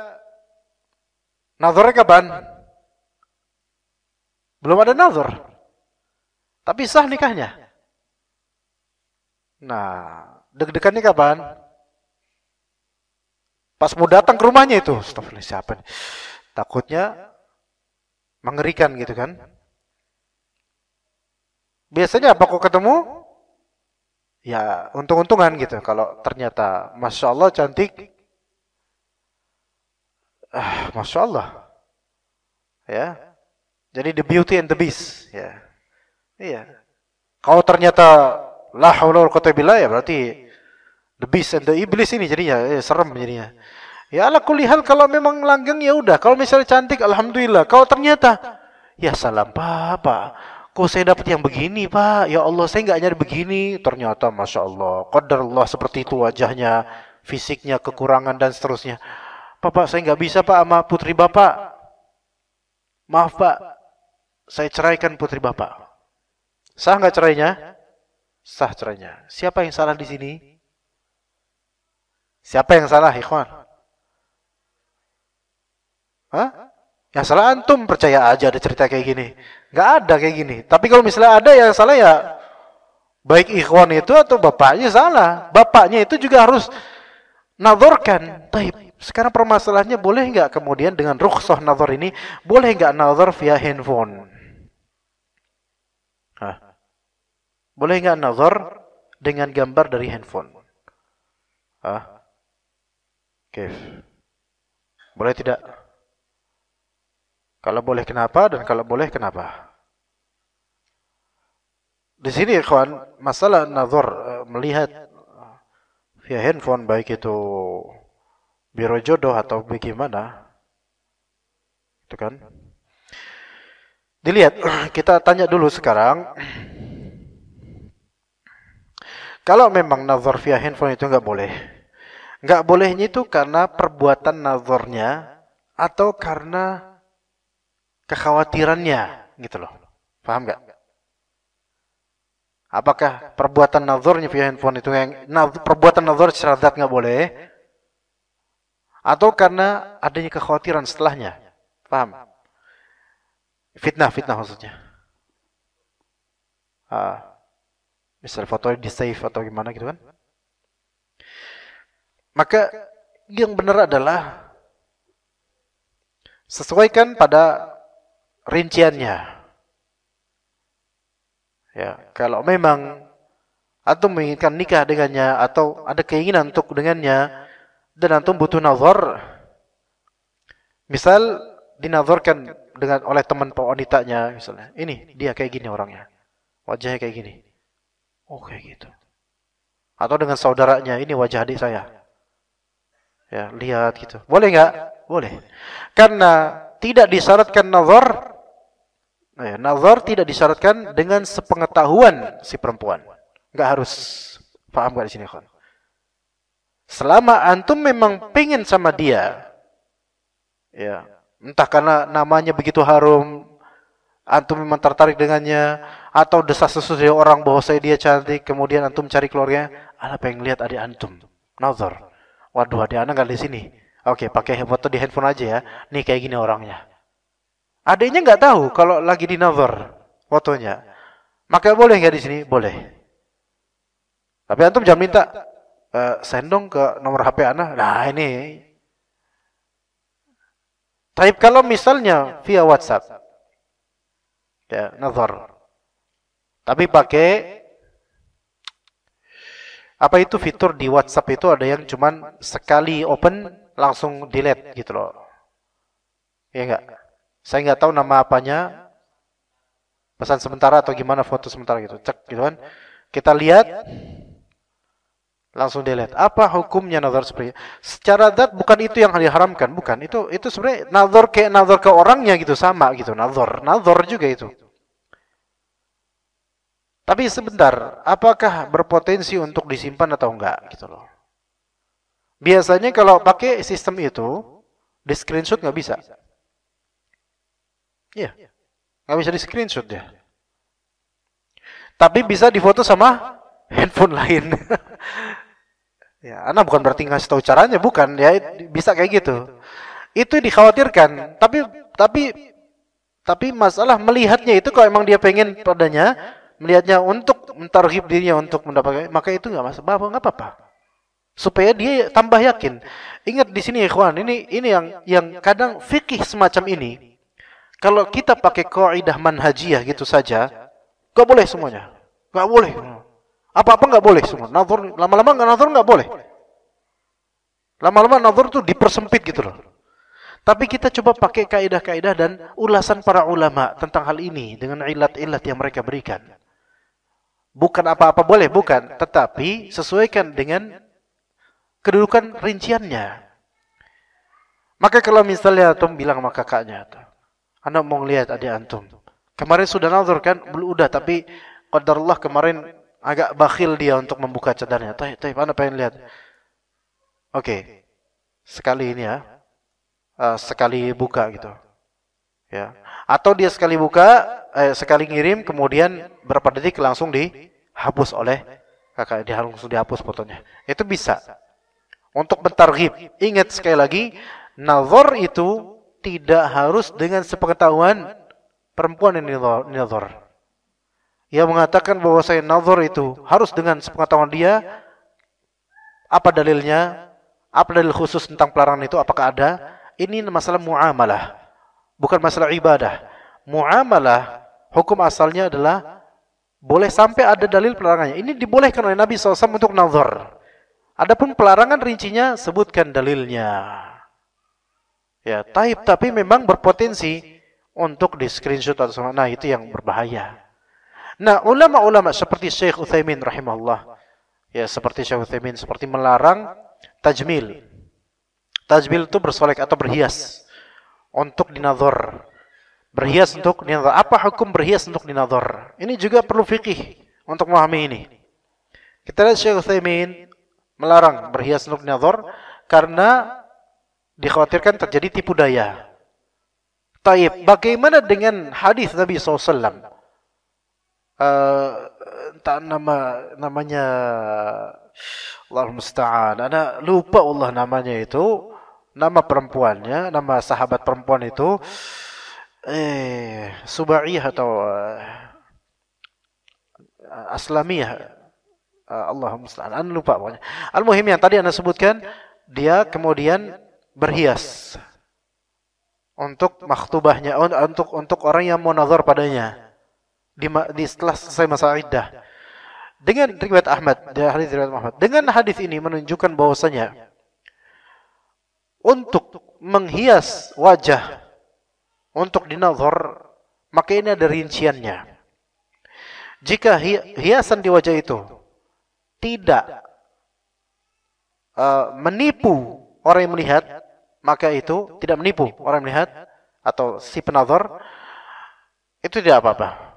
[SPEAKER 2] nazarnya kapan? Belum ada nazar. Tapi sah nikahnya. Nah, deg-degannya kapan? Pas mau datang ke rumahnya itu. Astagfirullah, siapa nih? Takutnya mengerikan gitu kan. Biasanya apa kok ketemu? Ya untung-untungan gitu. Kalau ternyata Masya Allah cantik. Masya Allah. Ya. Jadi the beauty and the beast. Ya. Iya. Kalau ternyata la haula wala quwwata billah, ya berarti the beast and the iblis ini jadinya serem jadinya. Ya ala kulli hal, kalau memang langgeng ya udah. Kalau misalnya cantik alhamdulillah. Kalau ternyata ya salam pak, kok saya dapat yang begini pak? Ya Allah, saya nggak nyari begini. Ternyata masya Allah, qadarullah seperti itu wajahnya, fisiknya kekurangan dan seterusnya. Pak, saya nggak bisa pak sama putri bapak. Maaf pak, saya ceraikan putri bapak. Sah nggak cerainya? Sah cerainya. Siapa yang salah di sini? Siapa yang salah, ikhwan? Hah? Yang salah antum, percaya aja ada cerita kayak gini. Nggak ada kayak gini. Tapi kalau misalnya ada yang salah ya baik ikhwan itu atau bapaknya salah. Bapaknya itu juga harus nazarkan. Taib. Sekarang permasalahannya, boleh nggak kemudian dengan rukhsah nazar ini, boleh nggak nazar via handphone? Hah? Boleh nggak nazar dengan gambar dari handphone? Hah? Oke. Boleh tidak? Kalau boleh kenapa, dan kalau boleh kenapa? Di sini kawan, masalah nazar, melihat via handphone, baik itu biro jodoh atau bagaimana, itu kan. Dilihat, kita tanya dulu sekarang. Kalau memang nazar via handphone itu nggak boleh. Nggak bolehnya itu karena perbuatan nazarnya atau karena kekhawatirannya, gitu loh. Paham nggak? Apakah perbuatan nazarnya via handphone itu yang perbuatan nazar secara zat nggak boleh, atau karena adanya kekhawatiran setelahnya? Paham? Fitnah maksudnya. Misal fotonya di save atau gimana gitu kan? Maka yang benar adalah sesuaikan pada rinciannya. Ya, kalau memang antum menginginkan nikah dengannya atau ada keinginan untuk dengannya dan antum butuh nazar, misal dinazarkan dengan oleh teman wanitanya misalnya, ini dia kayak gini orangnya, wajahnya kayak gini, oh kayak gitu. Atau dengan saudaranya, ini wajah adik saya, ya lihat gitu, boleh nggak? Boleh, karena tidak disyaratkan nazar. Nazar tidak disyaratkan dengan sepengetahuan si perempuan. Nggak harus. Paham nggak di sini, kawan? Selama antum memang pengen sama dia, ya, entah karena namanya begitu harum, antum memang tertarik dengannya, atau desas-desus dari orang bahwa dia cantik, kemudian antum cari keluarganya, ala pengen lihat adik antum, nazar. Waduh, adik anak nggak di sini. Oke, pakai foto di handphone aja ya. Nih kayak gini orangnya. Adiknya nggak tahu kalau lagi di nazar fotonya. Maka boleh nggak di sini? Boleh. Tapi antum jangan minta sendong ke nomor HP anak. Nah ini. Tapi kalau misalnya via WhatsApp, ya nazar. Tapi pakai apa itu fitur di WhatsApp itu ada yang cuman sekali open langsung delete gitu loh. Ya enggak? Saya nggak tahu nama apanya, pesan sementara atau gimana, foto sementara gitu, cek gitu kan. Kita lihat, langsung delete. Apa hukumnya nazar seperti itu? Secara zat bukan itu yang diharamkan, bukan. Itu sebenarnya nazar kayak nazar ke orangnya gitu, sama gitu. Nazar juga itu. Tapi sebentar, apakah berpotensi untuk disimpan atau enggak gitu loh. Biasanya kalau pakai sistem itu, di screenshot nggak bisa. Iya, nggak bisa di screenshot ya. Tapi bisa difoto sama handphone lain. Ya, anak bukan berarti ngasih tahu caranya, bukan ya, bisa kayak gitu. Itu dikhawatirkan. Tapi masalah melihatnya itu kalau emang dia pengen padanya, melihatnya untuk mentarghib dirinya untuk mendapatkan, maka itu nggak masalah, nggak apa-apa. Supaya dia tambah yakin. Ingat di sini ikhwan, ini yang kadang fikih semacam ini. Kalau kita pakai kaidah manhajiyah gitu saja, nggak boleh semuanya, nggak boleh. Apa-apa nggak boleh semua. Nazar lama-lama nggak boleh. Lama-lama nazar tuh dipersempit gitu loh. Tapi kita coba pakai kaidah-kaidah dan ulasan para ulama tentang hal ini dengan ilat-ilat yang mereka berikan. Bukan apa-apa boleh, bukan. Tetapi sesuaikan dengan kedudukan rinciannya. Maka kalau misalnya antum bilang sama kakaknya, anak mau lihat adik antum. Kemarin sudah nazar kan? Belum udah, tapi qadarullah kemarin agak bakhil dia untuk membuka cadarnya. Tapi anak pengen lihat. Oke. Sekali ini ya. Sekali buka gitu. Ya. Atau dia sekali buka, sekali ngirim, kemudian berapa detik langsung dihapus oleh kakak. Dia langsung dihapus fotonya. Itu bisa. Untuk mentarghib. Ingat sekali lagi, nazar itu tidak harus dengan sepengetahuan perempuan yang nazar. Yang mengatakan bahwa saya nazar itu harus dengan sepengetahuan dia. Apa dalilnya? Apa dalil khusus tentang pelarangan itu? Apakah ada? Ini masalah muamalah, bukan masalah ibadah. Muamalah, hukum asalnya adalah boleh sampai ada dalil pelarangannya. Ini dibolehkan oleh Nabi SAW untuk nazar. Adapun pelarangan rincinya, sebutkan dalilnya. Ya, tapi memang berpotensi untuk di screenshot atau sama. Nah, itu yang berbahaya. Nah, ulama-ulama seperti Syekh Utsaimin rahimahullah, ya seperti Syekh Utsaimin seperti melarang tajmil. Tajmil itu bersolek atau berhias untuk dinazar. Berhias untuk dinazar. Apa hukum berhias untuk dinazar? Ini juga perlu fikih untuk memahami ini. Kita lihat Syekh Utsaimin melarang berhias untuk dinazar karena dikhawatirkan terjadi tipu daya. Taib, bagaimana dengan hadis Nabi SAW? Entah namanya Allah musta'an. Ana lupa Allah namanya itu. Nama perempuannya, nama sahabat perempuan itu Subaiyah atau Aslamiyah. Allahumma musta'an. Anda lupa pokoknya. Al-muhim yang tadi Anda sebutkan, dia kemudian berhias untuk makhtubahnya, untuk orang yang mau nazar padanya di setelah selesai masa iddah. Dengan riwayat Ahmad, hadis riwayat Ahmad. Dengan hadis ini menunjukkan bahwasanya untuk menghias wajah untuk dinazar, maka ini ada rinciannya. Jika hiasan di wajah itu tidak menipu orang yang melihat, maka itu tidak menipu orang yang melihat atau si penazar, itu tidak apa-apa.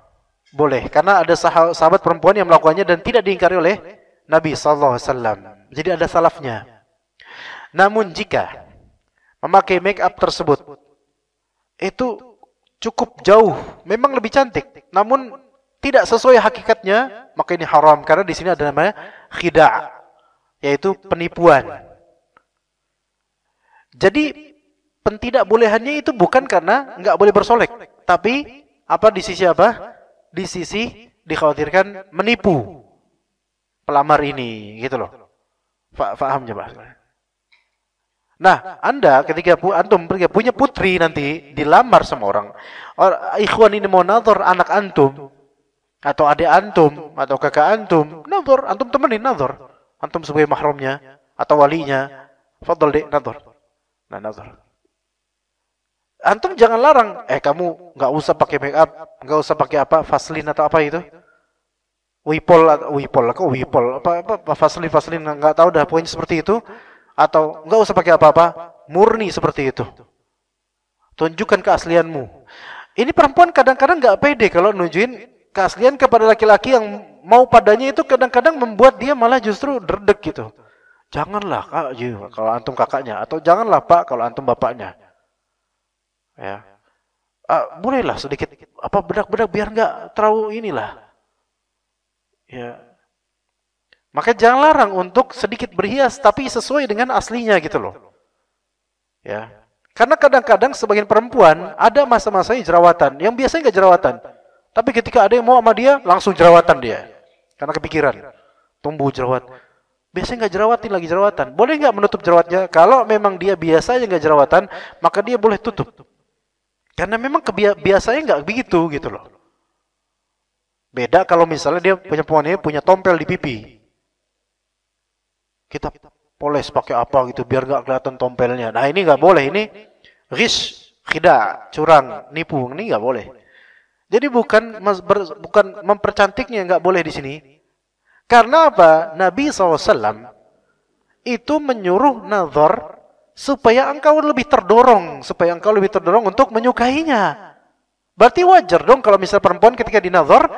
[SPEAKER 2] Boleh, karena ada sahabat perempuan yang melakukannya dan tidak diingkari oleh Nabi SAW. Jadi ada salafnya. Namun jika memakai make up tersebut itu cukup jauh, memang lebih cantik, namun tidak sesuai hakikatnya, maka ini haram, karena di sini ada namanya khida', yaitu penipuan. Jadi pentidakbolehannya itu bukan karena nggak boleh bersolek, tapi apa di sisi apa? Di sisi dikhawatirkan menipu pelamar ini, gitu loh. Faham coba? Nah, Anda ketika antum punya putri nanti dilamar sama orang, ikhwan ini mau nazar anak antum atau adik antum atau kakak antum, nazar, antum temenin nazar. Antum sebagai mahramnya atau walinya, fadhal dek nazar. Nah, nazar. Antum jangan larang, kamu nggak usah pakai make up, nggak usah pakai apa, Vaseline atau apa itu, Wipol, apa Vaseline nggak tahu dah, pokoknya seperti itu, atau nggak usah pakai apa-apa, murni seperti itu, tunjukkan keaslianmu. Ini perempuan kadang-kadang nggak pede kalau nunjukin keaslian kepada laki-laki yang mau padanya, itu kadang-kadang membuat dia malah justru derdek gitu. Janganlah kak, kalau antum kakaknya, atau janganlah pak kalau antum bapaknya. Ya, bolehlah sedikit apa bedak-bedak biar nggak terlalu inilah. Ya, maka jangan larang untuk sedikit berhias, tapi sesuai dengan aslinya gitu loh. Ya, karena kadang-kadang sebagian perempuan ada masa-masanya jerawatan, yang biasanya nggak jerawatan, tapi ketika ada yang mau sama dia langsung jerawatan dia, karena kepikiran tumbuh jerawat. Biasanya nggak jerawatin lagi jerawatan. Boleh nggak menutup jerawatnya? Kalau memang dia biasanya nggak jerawatan, maka dia boleh tutup. Karena memang biasanya nggak begitu gitu loh. Beda kalau misalnya dia punya tompel di pipi. Kita poles pakai apa gitu biar nggak kelihatan tompelnya. Nah ini nggak boleh. Ini ghish, khida, curang, nipu. Ini nggak boleh. Jadi bukan mempercantiknya nggak boleh di sini. Karena apa? Nabi SAW itu menyuruh nazar supaya engkau lebih terdorong, untuk menyukainya. Berarti wajar dong kalau misalnya perempuan ketika dinazar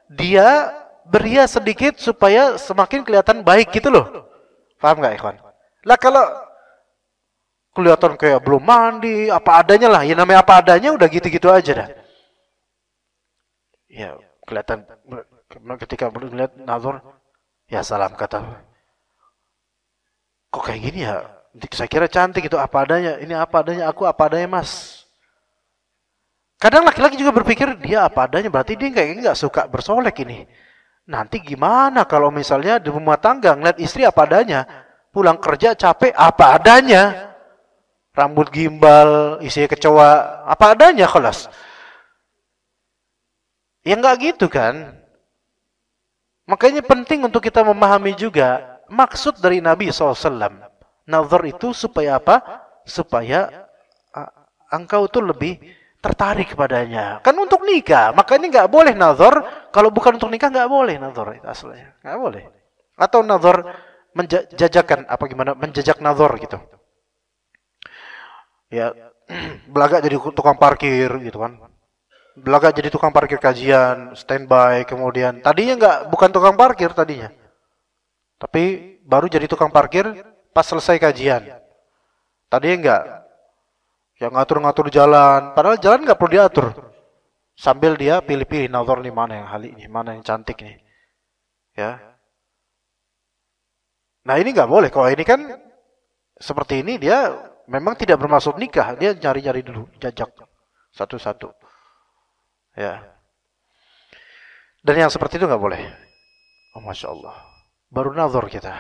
[SPEAKER 2] dia berhias sedikit supaya semakin kelihatan baik gitu loh. Paham nggak ikhwan? Lah kalau kelihatan kayak belum mandi, apa adanya lah, ya namanya apa adanya udah gitu-gitu aja dah. Ya kelihatan ketika melihat nazar, ya salam kata, kok kayak gini ya? Saya kira cantik itu apa adanya. Ini apa adanya, aku apa adanya mas. Kadang laki-laki juga berpikir dia apa adanya, berarti dia kayaknya nggak suka bersolek ini. Nanti gimana kalau misalnya di rumah tangga ngeliat istri apa adanya, pulang kerja capek apa adanya, rambut gimbal, isinya kecoa, apa adanya kelas. Ya nggak gitu kan. Makanya penting untuk kita memahami juga maksud dari Nabi SAW. Nazar itu supaya apa? Supaya engkau tuh lebih tertarik kepadanya. Kan untuk nikah, makanya nggak boleh nazar. Kalau bukan untuk nikah nggak boleh nazar itu aslinya, nggak boleh. Atau nazar menjajakan apa gimana? Menjajak nazar gitu. Ya, belaga jadi tukang parkir gitu kan. Belaga jadi tukang parkir kajian, standby, kemudian tadinya bukan tukang parkir tadinya, tapi baru jadi tukang parkir pas selesai kajian. Tadinya enggak, yang ngatur-ngatur jalan, padahal jalan nggak perlu diatur. Sambil dia pilih-pilih nazar nih, mana yang hali ini, mana yang cantik nih, ya. Nah ini nggak boleh. Kalau ini kan seperti ini dia memang tidak bermaksud nikah, dia nyari-nyari dulu, jajak satu-satu. Ya. Dan yang seperti itu nggak boleh. Oh, Masya Allah. baru nazar kita.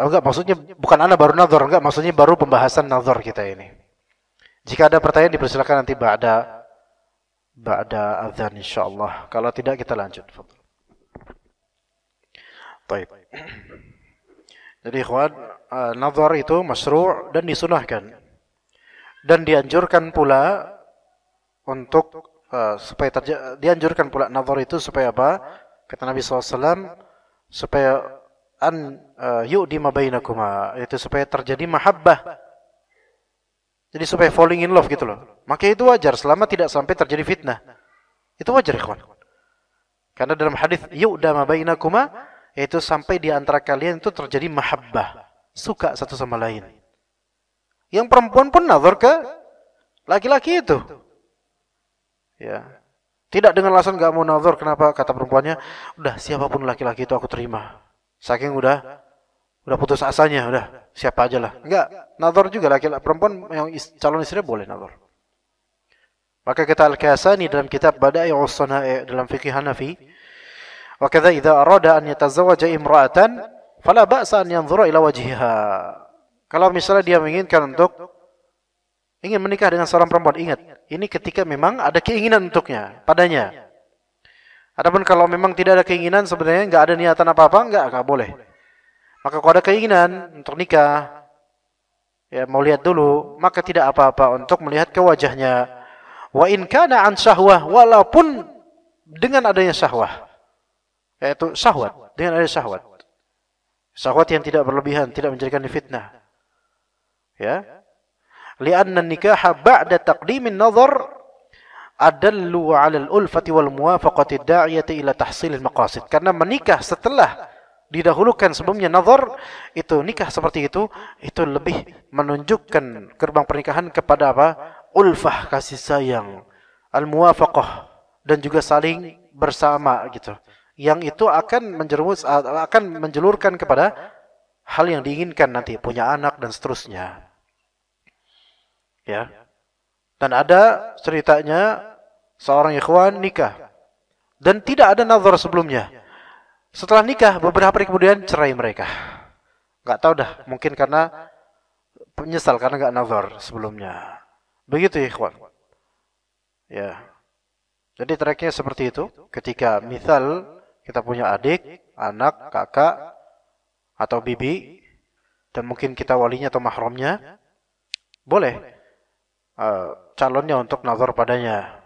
[SPEAKER 2] Enggak, maksudnya bukan ana baru nazar, enggak, maksudnya baru pembahasan nazar kita ini. Jika ada pertanyaan dipersilakan nanti ba'da azan insyaallah. Kalau tidak kita lanjut. Baik. Jadi ikhwan, nazar itu masyru' dan disunahkan. Dan dianjurkan pula untuk dianjurkan pula nazar itu supaya apa? Kata Nabi SAW, supaya yu'dima bainakuma, itu supaya terjadi mahabbah. Jadi supaya falling in love gitu loh. Maka itu wajar selama tidak sampai terjadi fitnah. Itu wajar ikhwan. Karena dalam hadis yu'dama bainakuma, yaitu sampai di antara kalian itu terjadi mahabbah, suka satu sama lain. Yang perempuan pun nazar ke laki-laki itu. Ya. Tidak dengan alasan enggak mau nazar, kenapa? Kata perempuannya, udah siapapun laki-laki itu aku terima. Saking udah putus asanya, udah siapa aja lah. Enggak, nazar juga laki-laki, perempuan yang calon istri boleh nazar. Maka kata Al-Kasani dalam kitab Bada'i'us Sana'i' dalam fikih Hanafi, wa kadza idza arada an yatazawwaja imra'atan fala ba'sa an yanzura ila wajhiha. Kalau misalnya dia menginginkan untuk ingin menikah dengan seorang perempuan, ingat, ini ketika memang ada keinginan untuknya, padanya. Adapun kalau memang tidak ada keinginan, sebenarnya enggak ada niatan apa-apa, enggak boleh. Maka kalau ada keinginan untuk nikah, ya mau lihat dulu, maka tidak apa-apa untuk melihat ke wajahnya. Wa in kana an syahwah, walaupun dengan adanya syahwah. Yaitu syahwat, dengan adanya syahwat. Syahwat yang tidak berlebihan, tidak menjadikan fitnah. Ya. Li'anna nikaha ba'da taqdimin nazar adallu 'ala al-ulfati wal muwafaqati ad-da'iyati ila tahsilil maqasid. Karena menikah setelah didahulukan sebelumnya nazar, itu nikah seperti itu lebih menunjukkan gerbang pernikahan kepada apa? Ulfah, kasih sayang, al-muwafaqah, dan juga saling bersama gitu. Yang itu akan menjelurkan kepada hal yang diinginkan nanti, punya anak dan seterusnya. Ya. Dan ada ceritanya seorang ikhwan nikah dan tidak ada nazar sebelumnya. Setelah nikah beberapa hari kemudian cerai mereka. Enggak tahu dah, mungkin karena menyesal karena enggak nazar sebelumnya. Begitu ikhwan. Ya. Jadi treknya seperti itu. Ketika misal kita punya adik, anak, kakak atau bibi dan mungkin kita walinya atau mahramnya, boleh calonnya untuk nazar padanya.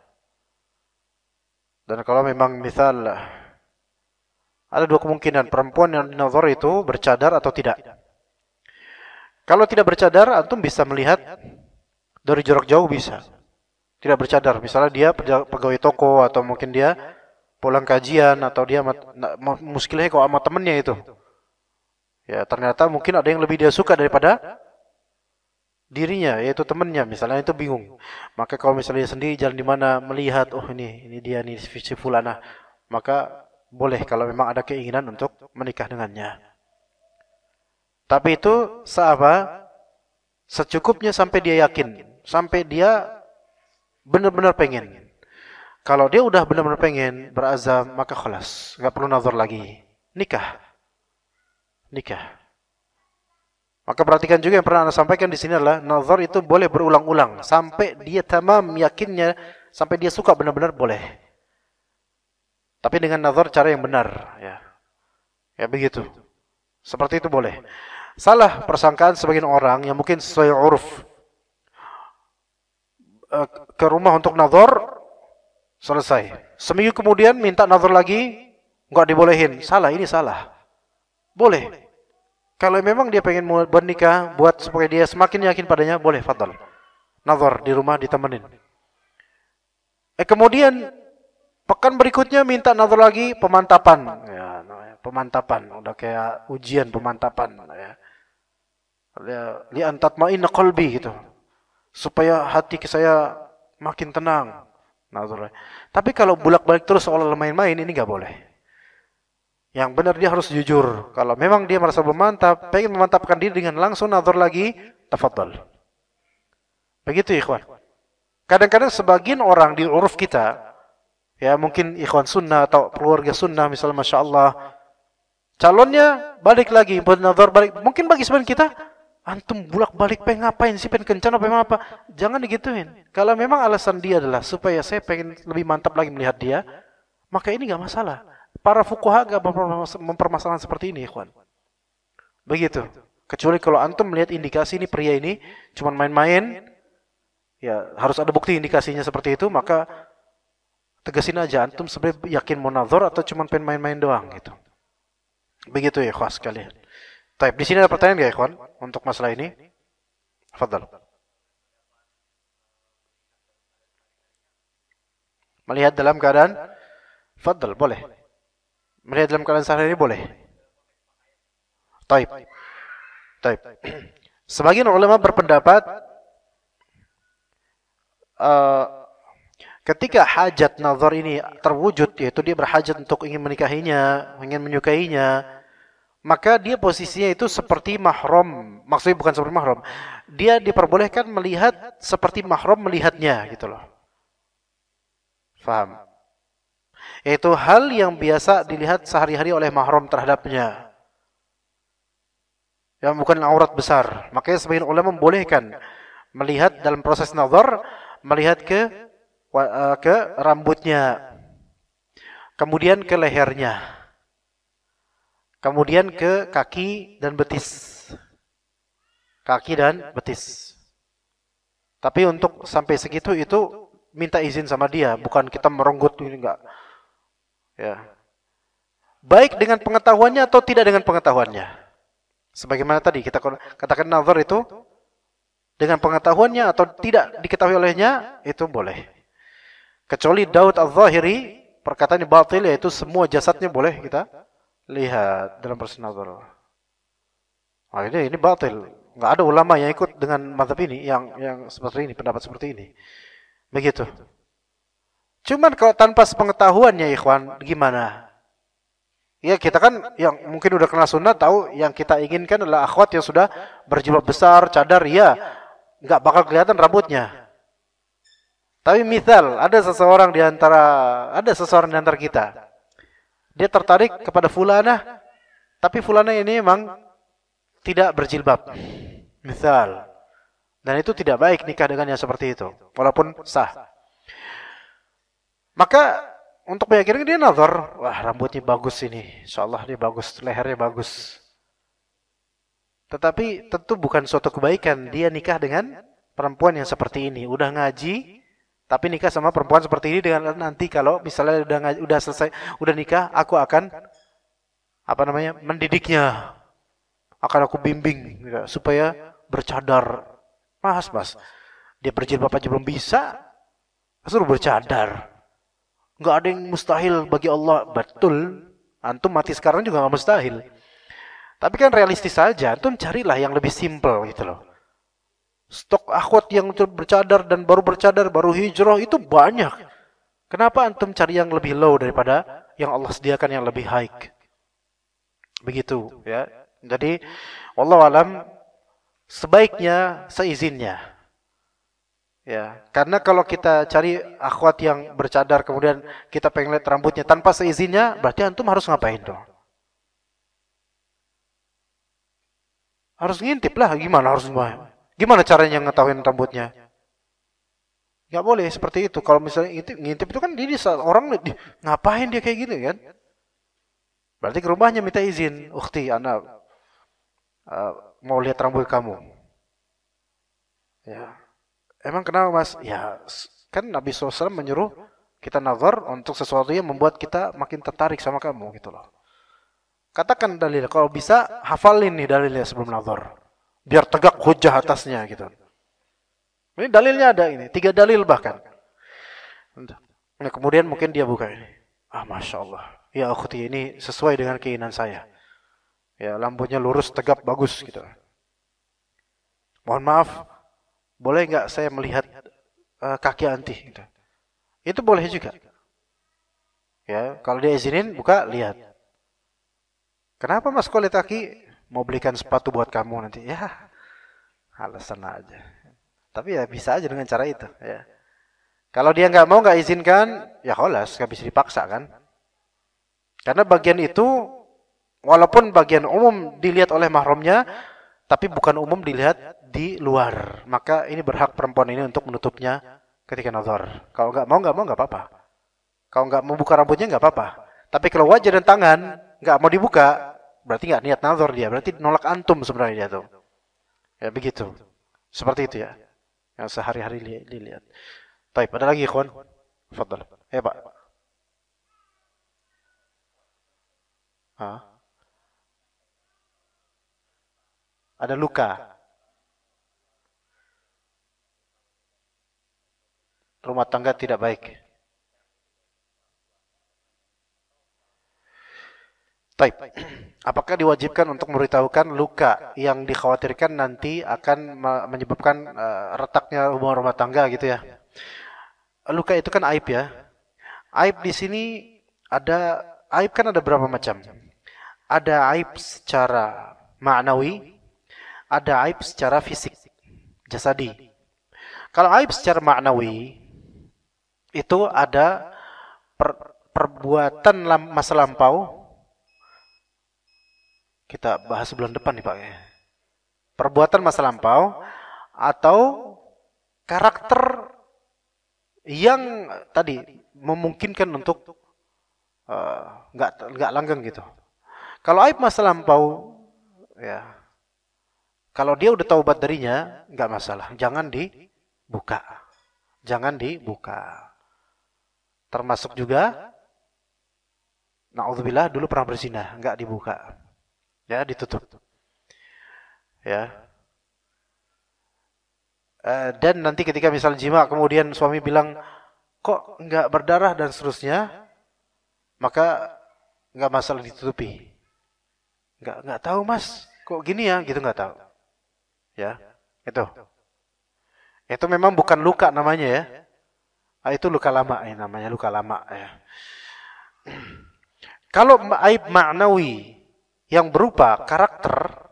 [SPEAKER 2] Dan kalau memang misal ada dua kemungkinan, perempuan yang nazar itu bercadar atau tidak. Kalau tidak bercadar, antum bisa melihat dari jarak jauh bisa. Tidak bercadar, misalnya dia pegawai toko atau mungkin dia pulang kajian atau dia muskilnya kok sama temennya itu. Ya, ternyata mungkin ada yang lebih dia suka daripada dirinya, yaitu temannya, misalnya itu bingung. Maka kalau misalnya dia sendiri jalan di mana melihat, oh ini dia nih si fulana, maka boleh kalau memang ada keinginan untuk menikah dengannya. Tapi itu secukupnya sampai dia yakin, sampai dia benar-benar pengen. Kalau dia udah benar-benar pengen, berazam, maka khalas, enggak perlu nazar lagi. Nikah. Maka perhatikan juga yang pernah Anda sampaikan di sini adalah nazar itu boleh berulang-ulang sampai dia tamam yakinnya, sampai dia suka benar-benar boleh. Tapi dengan nazar cara yang benar, ya. Ya begitu. Seperti itu boleh. Salah persangkaan sebagian orang yang mungkin sesuai uruf ke rumah untuk nazar, selesai. Seminggu kemudian minta nazar lagi, enggak dibolehin. Salah, ini salah. Boleh. Kalau memang dia pengen bernikah, buat supaya dia semakin yakin padanya, boleh, fadal. Nazar di rumah ditemenin. Kemudian pekan berikutnya minta nazar lagi, pemantapan. Ya, pemantapan, udah kayak ujian pemantapan. Ya. Li'an tatma'inna qalbi gitu. Supaya hati saya makin tenang. Nazar. Tapi kalau bulak-balik terus seolah main-main, ini enggak boleh. Yang benar dia harus jujur. Kalau memang dia merasa memantap, pengen memantapkan diri dengan langsung nazar lagi, tafadhal. Begitu ikhwan. Kadang-kadang sebagian orang di uruf kita, ya mungkin ikhwan sunnah atau keluarga sunnah misalnya, Masya Allah, Calonnya balik lagi, nazar balik. Mungkin bagi sebagian kita, antum bulak-balik pengen ngapain sih, pengen kencan apa? Jangan digituin. Kalau memang alasan dia adalah supaya saya pengen lebih mantap lagi melihat dia, maka ini nggak masalah. Para fuqaha nggak mempermasalahan seperti ini, ikhwan. Begitu. Kecuali kalau antum melihat indikasi ini pria ini cuma main-main, ya harus ada bukti indikasinya seperti itu, maka tegasin aja antum sebenarnya yakin mau nazar atau cuma pengen main-main doang gitu. Begitu ya ikhwan sekalian. Baik, di sini ada pertanyaan nggak ikhwan untuk masalah ini? Fadhal. Melihat dalam keadaan fadhal boleh. Melihat dalam keadaan sehari-hari boleh. Taib. Sebagian ulama berpendapat ketika hajat nazar ini terwujud, yaitu dia berhajat untuk ingin menikahinya, ingin menyukainya, maka dia posisinya itu seperti mahram. Maksudnya bukan seperti mahram. Dia diperbolehkan melihat seperti mahram melihatnya gitu loh. Faham? Yaitu hal yang biasa dilihat sehari-hari oleh mahram terhadapnya, yang bukan aurat besar. Makanya sebagian ulama membolehkan melihat dalam proses nazar, melihat ke rambutnya, kemudian ke lehernya, kemudian ke kaki dan betis. Tapi untuk sampai segitu itu minta izin sama dia, bukan kita merenggut ini, enggak. Ya. Baik dengan pengetahuannya atau tidak dengan pengetahuannya. Sebagaimana tadi kita katakan nazar itu dengan pengetahuannya atau tidak diketahui olehnya, itu boleh. Kecuali Daud Al-Zahiri, perkataannya batil, yaitu semua jasadnya boleh kita lihat dalam proses nazar. Nah, ini batil. Enggak ada ulama yang ikut dengan mazhab ini, yang seperti ini, pendapat seperti ini. Begitu. Cuman kalau tanpa sepengetahuannya, ikhwan, gimana? Ya kita kan yang mungkin udah kenal sunnah tahu yang kita inginkan adalah akhwat yang sudah berjilbab besar, cadar, ya nggak bakal kelihatan rambutnya. Tapi misal ada seseorang di antara kita, dia tertarik kepada fulanah, tapi fulanah ini memang tidak berjilbab, misal, dan itu tidak baik nikah dengan yang seperti itu, walaupun sah. Maka untuk meyakinkan dia nazar, wah rambutnya bagus ini, insyaallah dia bagus, lehernya bagus. Tetapi tentu bukan suatu kebaikan dia nikah dengan perempuan yang seperti ini. Udah ngaji, tapi nikah sama perempuan seperti ini dengan nanti kalau misalnya udah selesai, udah nikah, aku akan mendidiknya, akan aku bimbing gitu, supaya bercadar. Mas, dia berjilbab aja belum bisa, suruh bercadar. Enggak ada yang mustahil bagi Allah. Betul. Antum mati sekarang juga enggak mustahil. Tapi kan realistis saja. Antum carilah yang lebih simpel gitu loh. Stok akhwat yang bercadar dan baru hijrah itu banyak. Kenapa antum cari yang lebih low daripada yang Allah sediakan yang lebih high? Begitu ya. Jadi wallahu alam sebaiknya seizinnya. Ya, karena kalau kita cari akhwat yang bercadar kemudian kita pengen lihat rambutnya tanpa seizinnya, berarti antum harus ngapain dong? Harus ngintip lah, gimana caranya ngetahuin rambutnya? Gak boleh seperti itu. Kalau misalnya ngintip itu kan ini orang ngapain dia kayak gini kan? Berarti ke rumahnya minta izin, ukhti, anak mau lihat rambut kamu. Ya. Emang kenapa mas? Ya kan Nabi SAW menyuruh kita nazar untuk sesuatu yang membuat kita makin tertarik sama kamu gitu loh. Katakan dalil, kalau bisa hafalin nih dalilnya sebelum nazar, biar tegak hujah atasnya gitu. Ini dalilnya ada ini, 3 dalil bahkan. Nah, kemudian mungkin dia buka ini. Masya Allah, ya ukhti ini sesuai dengan keinginan saya. Ya rambutnya lurus, tegap, bagus gitu. Mohon maaf, boleh nggak saya melihat kaki anti? Gitu. Itu boleh juga. Ya, kalau dia izinin, buka, lihat. Kenapa mas kok lihat kaki? Mau belikan sepatu buat kamu nanti. Ya, alasan aja. Tapi ya bisa aja dengan cara itu. Ya. Kalau dia nggak izinkan, ya kholas, nggak bisa dipaksa kan. Karena bagian itu Walaupun bagian umum dilihat oleh mahramnya, tapi bukan umum dilihat di luar. Maka ini berhak perempuan ini untuk menutupnya ketika nazar. Kalau nggak mau nggak apa-apa. Kalau nggak mau buka rambutnya nggak apa-apa. Tapi kalau wajah dan tangan nggak mau dibuka, berarti nggak niat nazar dia. Berarti nolak antum sebenarnya dia tuh. Ya begitu. Seperti itu ya. Yang sehari-hari dilihat. Baik, ada lagi ikhwan? Fadhal. Pak. Ada luka. Rumah tangga tidak baik. Taib. Apakah diwajibkan untuk memberitahukan luka yang dikhawatirkan nanti akan menyebabkan retaknya hubungan rumah tangga gitu ya? Luka itu kan aib ya. Aib di sini aib kan ada berapa macam? Ada aib secara ma'nawi, ada aib secara fisik, jasadi. Kalau aib secara ma'nawi itu ada perbuatan masa lampau. Kita bahas bulan depan nih Pak. Perbuatan masa lampau atau karakter yang tadi memungkinkan untuk nggak langgeng gitu. Kalau aib masa lampau, ya kalau dia udah taubat darinya nggak masalah, jangan dibuka, Termasuk juga, naudzubillah dulu pernah berzina, nggak dibuka. Ya, ditutup. Ya. Dan nanti ketika misal jima kemudian suami bilang kok nggak berdarah dan seterusnya, maka nggak masalah ditutupi. Nggak tahu mas, kok gini ya, gitu nggak tahu. Ya, itu memang bukan luka namanya ya. Itu luka lama ya, namanya luka lama ya. Kalau aib ma'nawi yang berupa karakter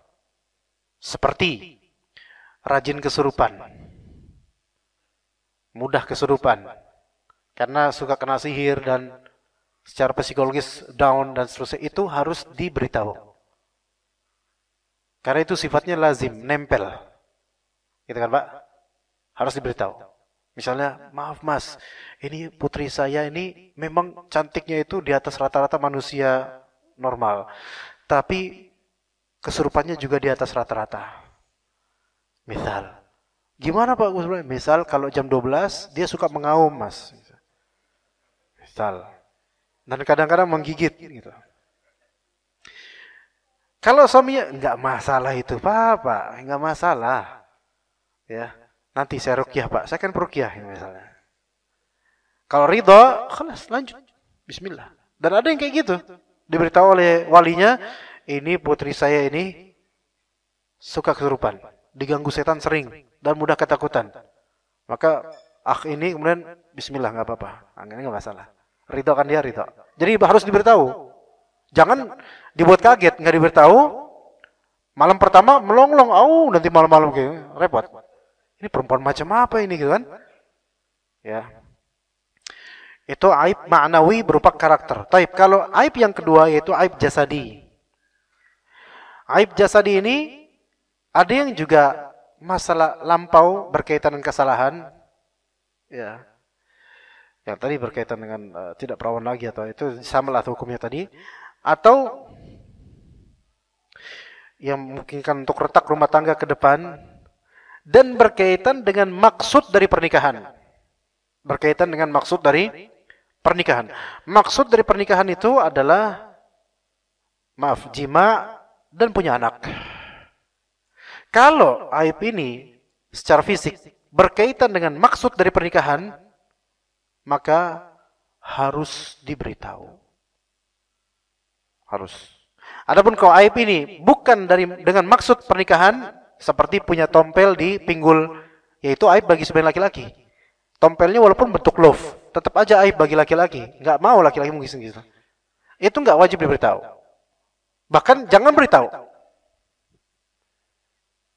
[SPEAKER 2] seperti rajin kesurupan, mudah kesurupan karena suka kena sihir dan secara psikologis down dan seterusnya, itu harus diberitahu. Karena itu sifatnya lazim, nempel. Gitu kan Pak? Harus diberitahu. Misalnya, maaf mas, ini putri saya ini memang cantiknya itu di atas rata-rata manusia normal. Tapi kesurupannya juga di atas rata-rata. Misal. Gimana Pak? Misal kalau jam 12 dia suka mengaum mas. Misal. Dan kadang-kadang menggigit gitu. Kalau suaminya enggak masalah itu Pak, enggak masalah. Ya. Nanti saya ruqyah Pak, saya kan peruqyah misalnya. Kalau ridha, khalas lanjut. Bismillah. Dan ada yang kayak gitu. Diberitahu oleh walinya, ini putri saya ini suka kesurupan, diganggu setan sering dan mudah ketakutan. Maka ini kemudian bismillah enggak apa-apa. Ini enggak masalah. Ridha kan dia ridha. Jadi harus diberitahu. Jangan dibuat kaget, enggak diberitahu. Malam pertama melonglong, nanti malam-malam kayak repot. Ini perempuan macam apa ini gitu kan? Ya. Itu aib ma'nawi berupa karakter. Taib, kalau aib yang kedua yaitu aib jasadi. Aib jasadi ini ada yang juga masalah lampau berkaitan dengan kesalahan. Ya. Yang tadi berkaitan dengan tidak perawan lagi atau itu samalah hukumnya tadi. Atau yang memungkinkan untuk retak rumah tangga ke depan dan berkaitan dengan maksud dari pernikahan. Berkaitan dengan maksud dari pernikahan. Maksud dari pernikahan itu adalah jima dan punya anak. Kalau aib ini secara fisik berkaitan dengan maksud dari pernikahan, maka harus diberitahu. Harus. Adapun kalau aib ini bukan dengan maksud pernikahan, seperti punya tompel di pinggul, yaitu aib bagi sebagian laki-laki. Tompelnya walaupun bentuk love, tetap aja aib bagi laki-laki. Nggak mau laki-laki mungkin gitu. Itu nggak wajib diberitahu. Bahkan jangan beritahu.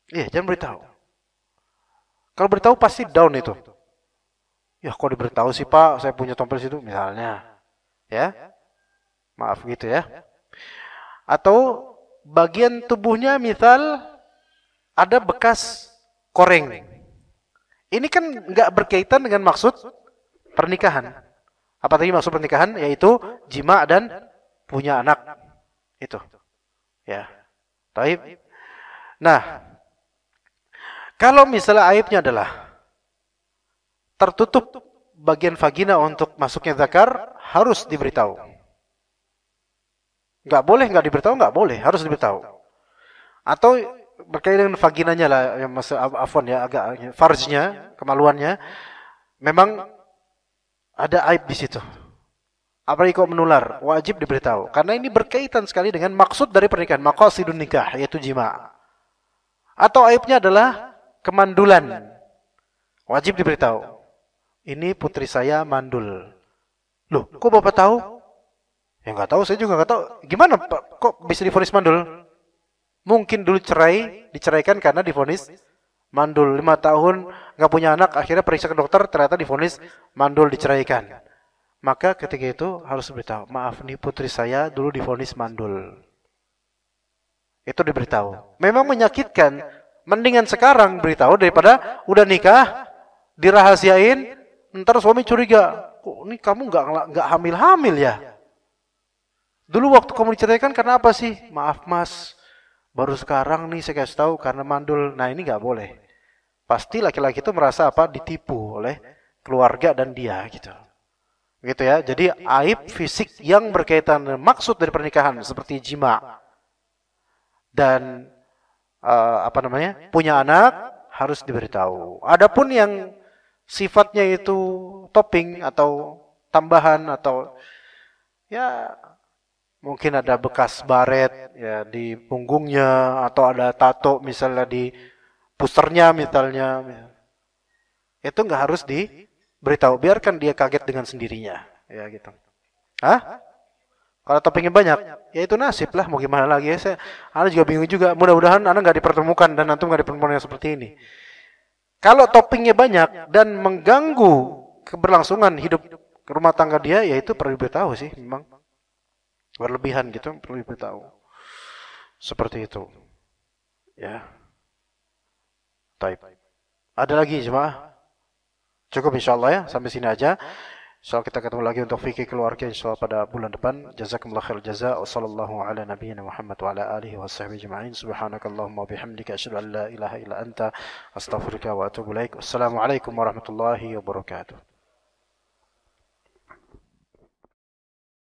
[SPEAKER 2] Iya, jangan beritahu. Kalau beritahu pasti down itu. Ya, kok diberitahu sih Pak, saya punya tompel situ misalnya. Ya. Maaf gitu ya. Atau bagian tubuhnya misal ada bekas koreng. Ini kan nggak berkaitan dengan maksud pernikahan. Apa tadi maksud pernikahan? Yaitu jima dan punya anak. Itu. Ya. Taib. Nah, kalau misalnya aibnya adalah tertutup bagian vagina untuk masuknya zakar, harus diberitahu. Nggak boleh nggak diberitahu, nggak boleh, harus diberitahu. Atau berkaitan dengan vaginanya lah, yang afwan ya, agak farjnya, kemaluannya, memang ada aib di situ. Apalagi kok menular, wajib diberitahu. Karena ini berkaitan sekali dengan maksud dari pernikahan, maqasidun nikah, yaitu jima. Atau aibnya adalah kemandulan, wajib diberitahu. Ini putri saya mandul. Loh, kok Bapak tahu? Ya nggak tahu, saya juga nggak tahu. Gimana Pak, kok bisa divonis mandul? Mungkin dulu diceraikan karena divonis mandul. 5 tahun nggak punya anak, akhirnya periksa ke dokter, ternyata divonis mandul, diceraikan. Maka ketika itu harus beritahu, maaf nih putri saya dulu divonis mandul. Itu diberitahu. Memang menyakitkan, mendingan sekarang beritahu daripada udah nikah, dirahasiain, ntar suami curiga, kok ini kamu nggak hamil-hamil ya? Dulu waktu kamu diceraikan karena apa sih? Maaf mas, baru sekarang nih saya kasih tahu karena mandul. Nah ini nggak boleh. Pasti laki-laki itu merasa apa? Ditipu oleh keluarga dan dia gitu. Gitu ya. Jadi aib fisik yang berkaitan dengan maksud dari pernikahan seperti jima dan punya anak harus diberitahu. Adapun yang sifatnya itu topping atau tambahan atau ya mungkin ada bekas baret ya di punggungnya atau ada tato misalnya di pusternya misalnya, itu nggak harus diberitahu, biarkan dia kaget dengan sendirinya ya gitu. Kalau toppingnya banyak ya itu nasib lah, mau gimana lagi ya. Ana juga bingung juga, mudah-mudahan Ana nggak dipertemukan dan antum nggak dipertemukan yang seperti ini. Kalau toppingnya banyak dan mengganggu keberlangsungan hidup rumah tangga dia, ya itu perlu diberitahu sih, memang berlebihan gitu, perlu diberitahu. Seperti itu. Ya. Baik. Ada lagi jemaah? Cukup insyaallah ya, sampai sini aja. Insyaallah kita ketemu lagi untuk fikih keluarga insyaallah pada bulan depan. Jazakumullah khair jaza. Wassallallahu ala nabiyyina Muhammad wa ala alihi washabbihi ajma'in. Subhanakallahumma wa bihamdika asyhadu an la ilaha illa anta astaghfiruka wa atubu ilaik. Wassalamualaikum warahmatullahi wabarakatuh.